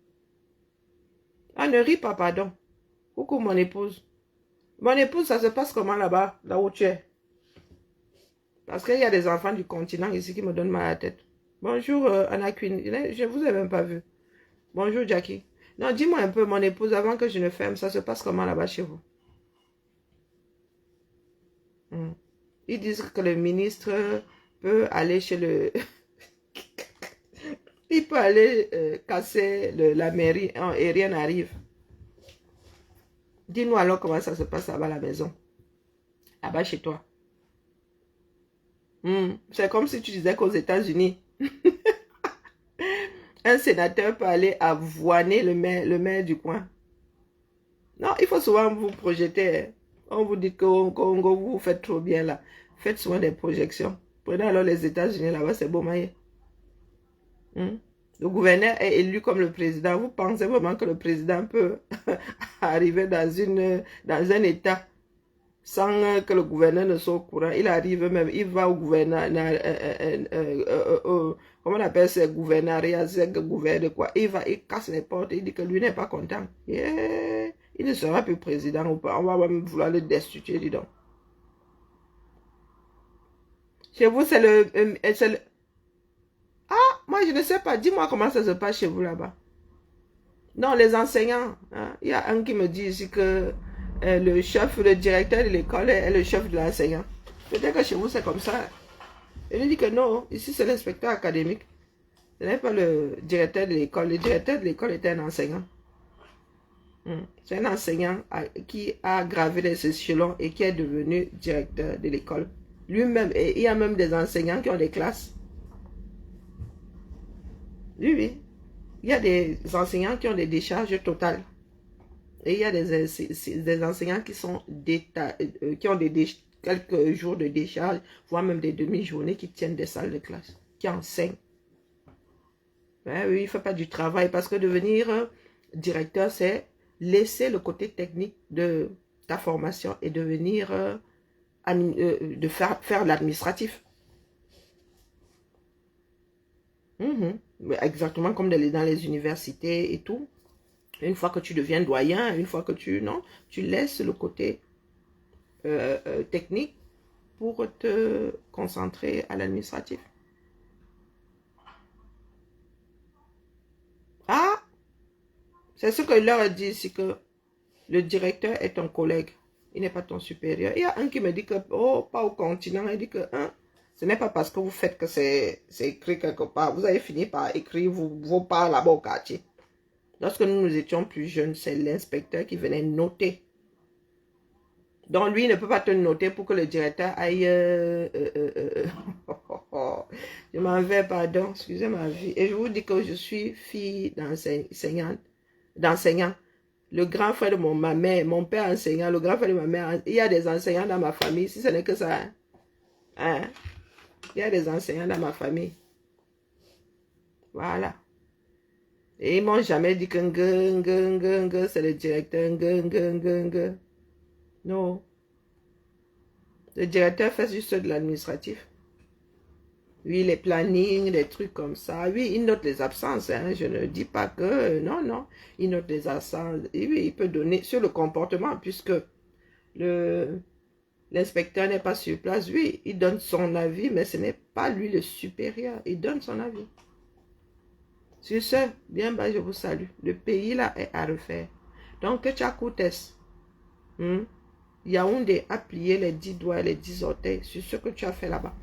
Speaker 1: Ah, ne ris pas, pardon. Coucou, mon épouse. Mon épouse, ça se passe comment là-bas, là où tu es? Parce qu'il y a des enfants du continent ici qui me donnent mal à la tête. Bonjour, Anna Queen. Je ne vous ai même pas vu. Bonjour, Jackie. Non, dis-moi un peu, mon épouse, avant que je ne ferme, ça se passe comment là-bas chez vous? Ils disent que le ministre peut aller chez le... Il peut aller casser la mairie et rien n'arrive. Dis-nous alors comment ça se passe là-bas à la maison. Là-bas chez toi. C'est comme si tu disais qu'aux États-Unis, un sénateur peut aller avoiner le maire du coin. Non, il faut souvent vous projeter. On vous dit qu'au Congo, vous faites trop bien là. Faites souvent des projections. Prenez alors les États-Unis là-bas, c'est beau maillet. Le gouverneur est élu comme le président. Vous pensez vraiment que le président peut arriver dans un état sans que le gouverneur ne soit au courant? Il arrive même, il va au gouverneur, comment on appelle ces gouvernariats, ces gouverneurs quoi. Il casse les portes, il dit que lui n'est pas content. Yeah. Il ne sera plus président ou pas. On va même vouloir le destituer, dis donc. Chez vous, c'est le... Ah, moi, je ne sais pas. Dis-moi comment ça se passe chez vous là-bas. Non, les enseignants. Hein. Il y a un qui me dit ici que le directeur de l'école est le chef de l'enseignant. Peut-être que chez vous, c'est comme ça. Il lui dit que non, ici c'est l'inspecteur académique. Ce n'est pas le directeur de l'école. Le directeur de l'école était un enseignant. C'est un enseignant qui a gravé les échelons et qui est devenu directeur de l'école. Lui-même, et il y a même des enseignants qui ont des classes. Oui, oui. Il y a des enseignants qui ont des décharges totales. Et il y a des enseignants qui sont qui ont quelques jours de décharge, voire même des demi-journées qui tiennent des salles de classe, qui enseignent. Ouais, oui, il ne fait pas du travail parce que devenir directeur, c'est laisser le côté technique de ta formation et devenir de faire l'administratif. Exactement comme dans les universités et tout. Une fois que tu deviens doyen, une fois que tu laisses le côté technique pour te concentrer à l'administratif. Ah, c'est ce que je leur ai dit ici, que le directeur est ton collègue. Il n'est pas ton supérieur. Il y a un qui me dit que, oh, pas au continent. Il dit que, ce n'est pas parce que vous faites que c'est écrit quelque part. Vous avez fini par écrire vos pas là-bas au quartier. Lorsque nous étions plus jeunes, c'est l'inspecteur qui venait noter. Donc, lui, il ne peut pas te noter pour que le directeur aille... Je m'en vais, pardon, excusez ma vie. Et je vous dis que je suis fille d'enseignant. Le grand frère de ma mère, mon père enseignant, le grand frère de ma mère, il y a des enseignants dans ma famille, si ce n'est que ça. Hein? Il y a des enseignants dans ma famille. Voilà. Et ils m'ont jamais dit que c'est le directeur. Non. Le directeur fait juste de l'administratif. Oui, les plannings, les trucs comme ça. Oui, il note les absences. Hein. Je ne dis pas que... Non. Il note les absences. Et oui, il peut donner sur le comportement puisque l'inspecteur n'est pas sur place. Oui, il donne son avis, mais ce n'est pas lui le supérieur. Il donne son avis. Sur ce, bien bas, je vous salue. Le pays là est à refaire. Donc, Tchakoutes, Yaoundé a plié les 10 doigts et les 10 orteils sur ce que tu as fait là-bas.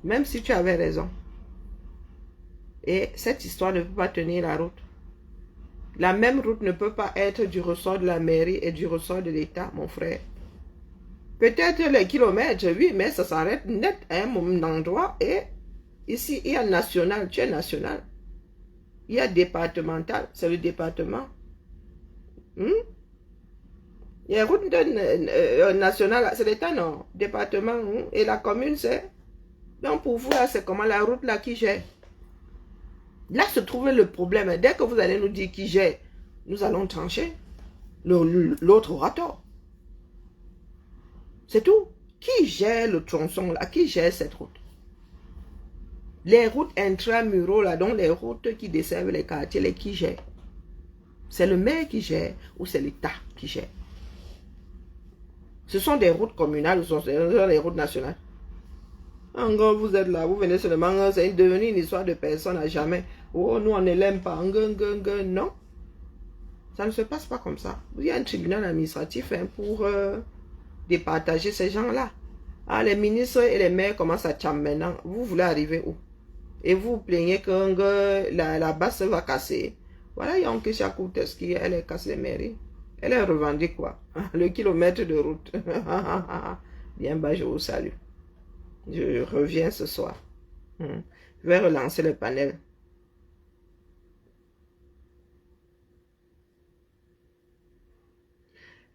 Speaker 1: Même si tu avais raison. Et cette histoire ne peut pas tenir la route. La même route ne peut pas être du ressort de la mairie et du ressort de l'État, mon frère. Peut-être les kilomètres, oui, mais ça s'arrête net à un endroit et... Ici, il y a national, tu es national. Il y a départemental, c'est le département. Il y a route nationale, c'est l'État, non. Département, et la commune, c'est... Donc pour vous, là, c'est comment la route là qui gère. Là se trouve le problème. Dès que vous allez nous dire qui gère, nous allons trancher. L'autre aura tort. C'est tout. Qui gère le tronçon là? Qui gère cette route? Les routes intramuraux, là, donc les routes qui desservent les quartiers, les qui gèrent? C'est le maire qui gère ou c'est l'État qui gère? Ce sont des routes communales ou ce sont des routes nationales? Encore vous êtes là, vous venez seulement, c'est devenu une histoire de personne à jamais. Oh, nous on ne l'aime pas. Non. Ça ne se passe pas comme ça. Il y a un tribunal administratif pour départager ces gens-là. Ah, les ministres et les maires commencent à tcham maintenant. Vous voulez arriver où? Et vous vous plaignez que la base va casser. Voilà, il y a un Kishakoutes qui elle casse les mairies. Elle a revendiqué quoi? Le kilomètre de route. Bien bas, je vous salue. Je reviens ce soir. Je vais relancer le panel.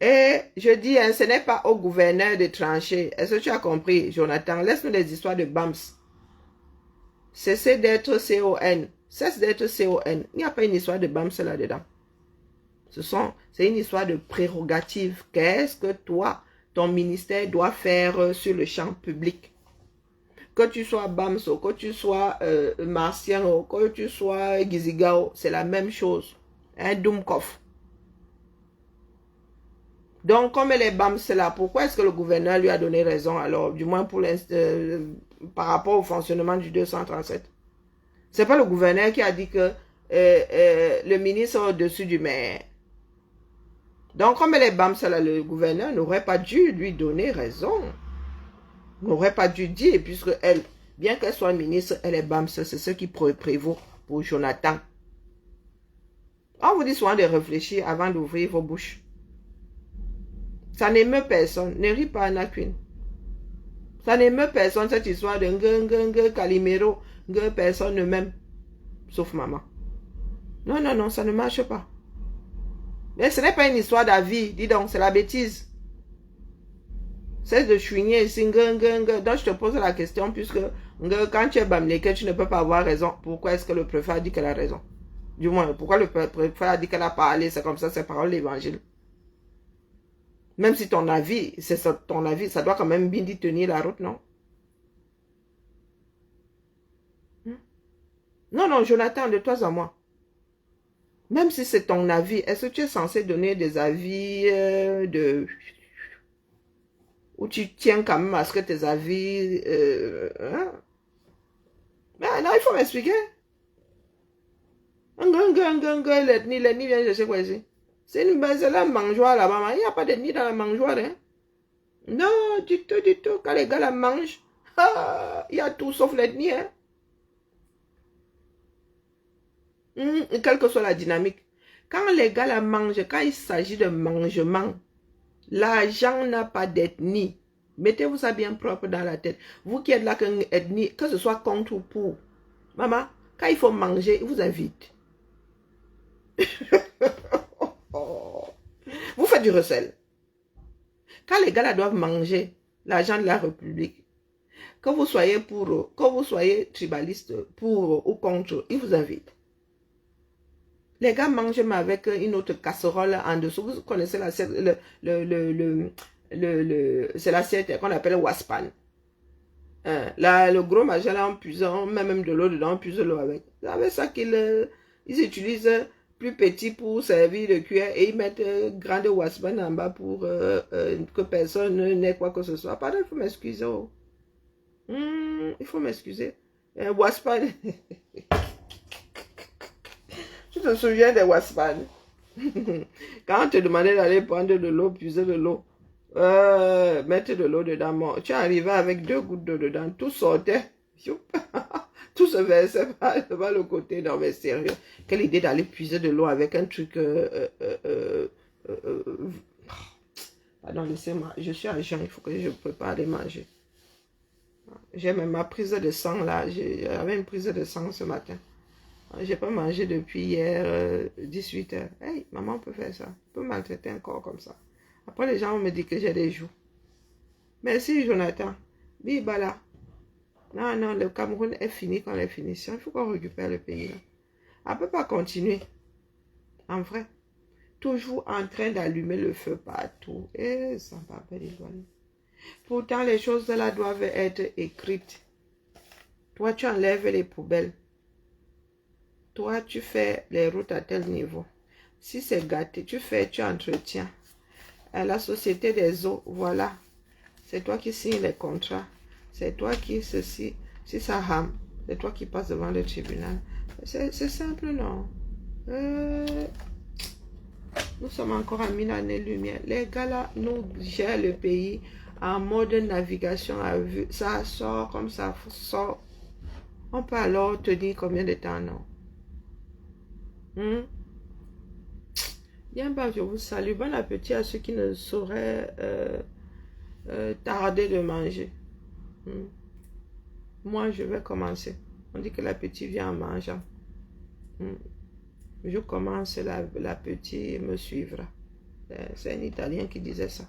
Speaker 1: Et je dis, ce n'est pas au gouverneur de trancher. Est-ce que tu as compris, Jonathan? Laisse-nous les histoires de BAMS. Cessez d'être CON. Cesse d'être CON. Il n'y a pas une histoire de BAMS là-dedans. C'est une histoire de prérogative. Qu'est-ce que toi, ton ministère doit faire sur le champ public? Que tu sois BAMS, que tu sois Martien, que tu sois Gizigao, c'est la même chose. Un Doumkov. Donc, comme elle est BAMS là, pourquoi est-ce que le gouverneur lui a donné raison alors, du moins pour par rapport au fonctionnement du 237? C'est pas le gouverneur qui a dit que le ministre est au-dessus du maire. Donc, comme elle est BAMS là, le gouverneur n'aurait pas dû lui donner raison. n'aurait pas dû dire, puisque elle, bien qu'elle soit ministre, elle est BAMS, c'est ce qui prévaut pour Jonathan. On vous dit souvent de réfléchir avant d'ouvrir vos bouches. Ça n'émeut personne. Ne ris pas, Anna Queen. Ça n'émeut personne, cette histoire de Calimero, personne ne m'aime, sauf maman. Non, non, non, ça ne marche pas. Mais ce n'est pas une histoire d'avis, dis donc, c'est la bêtise. Cesse de chouiner ici, donc je te pose la question, puisque quand tu es bamléqué, tu ne peux pas avoir raison. Pourquoi est-ce que le préfet a dit qu'elle a raison? Du moins, pourquoi le préfet a dit qu'elle a parlé? C'est comme ça, c'est parole de l'évangile. Même si ton avis, c'est ton avis, ça doit quand même bien dit tenir la route, non? Non, non, Jonathan, de toi à moi. Même si c'est ton avis, est-ce que tu es censé donner des avis où tu tiens quand même à ce que tes avis... hein? Mais non, il faut m'expliquer. L'ethnie vient chercher quoi ici? C'est la mangeoire là-bas. Il n'y a pas d'ethnie dans la mangeoire. Hein? Non, du tout, du tout. Quand les gars la mangent, il y a tout sauf l'ethnie. Hein? Quelle que soit la dynamique. Quand les gars la mangent, quand il s'agit de mangement, l'argent n'a pas d'ethnie. Mettez-vous ça bien propre dans la tête. Vous qui êtes là, que ce soit contre ou pour. Maman, quand il faut manger, il vous invite. Vous faites du recel. Quand les gars là doivent manger l'argent de la République, que vous soyez pour, que vous soyez tribaliste, pour ou contre, ils vous invitent. Les gars mangent mais avec une autre casserole en dessous. Vous connaissez l'assiette, c'est l'assiette qu'on appelle waspan. Là, le gros machin là, en puisant, on met même de l'eau dedans, on puise de l'eau avec. C'est avec ça qu'ils utilisent plus petit pour servir de cuillère et ils mettent grande waspan en bas pour que personne n'ait quoi que ce soit. Pardon, il faut m'excuser. Oh. Il faut m'excuser. Waspan. Tu te souviens des waspan? Quand on te demandait d'aller prendre de l'eau, puiser de l'eau, mettre de l'eau dedans, tu arrivais avec 2 gouttes d'eau dedans, tout sortait. Tout se versait par le côté. Non mais sérieux, quelle idée d'aller puiser de l'eau avec un truc pardon, laissez-moi, je suis à jeun, il faut que je prépare aller manger. J'ai même ma prise de sang là, j'avais une prise de sang ce matin. J'ai pas mangé depuis hier 18 h. Hey, maman peut faire ça, peut maltraiter un corps comme ça. Après les gens me disent que j'ai des joues. Merci Jonathan. Bibala. Non, non, le Cameroun est fini quand les finitions. Il faut qu'on récupère le pays là. On ne peut pas continuer. En vrai. Toujours en train d'allumer le feu partout. Et ça ne va pas dévoiler. Pourtant, les choses là doivent être écrites. Toi, tu enlèves les poubelles. Toi, tu fais les routes à tel niveau. Si c'est gâté, tu entretiens. À la société des eaux, voilà. C'est toi qui signes les contrats. C'est toi qui ceci. Si ça rame, c'est toi qui passes devant le tribunal. C'est simple, non? Nous sommes encore à 1000 années-lumière. Les gars là, nous gèrent le pays en mode navigation à vue. Ça sort comme ça sort. On peut alors tenir combien de temps, non? Bien, bah, je vous salue. Bon appétit à ceux qui ne sauraient tarder de manger. Moi, je vais commencer. On dit que l'appétit vient en mangeant. Je commence, l'appétit me suivra. C'est un Italien qui disait ça.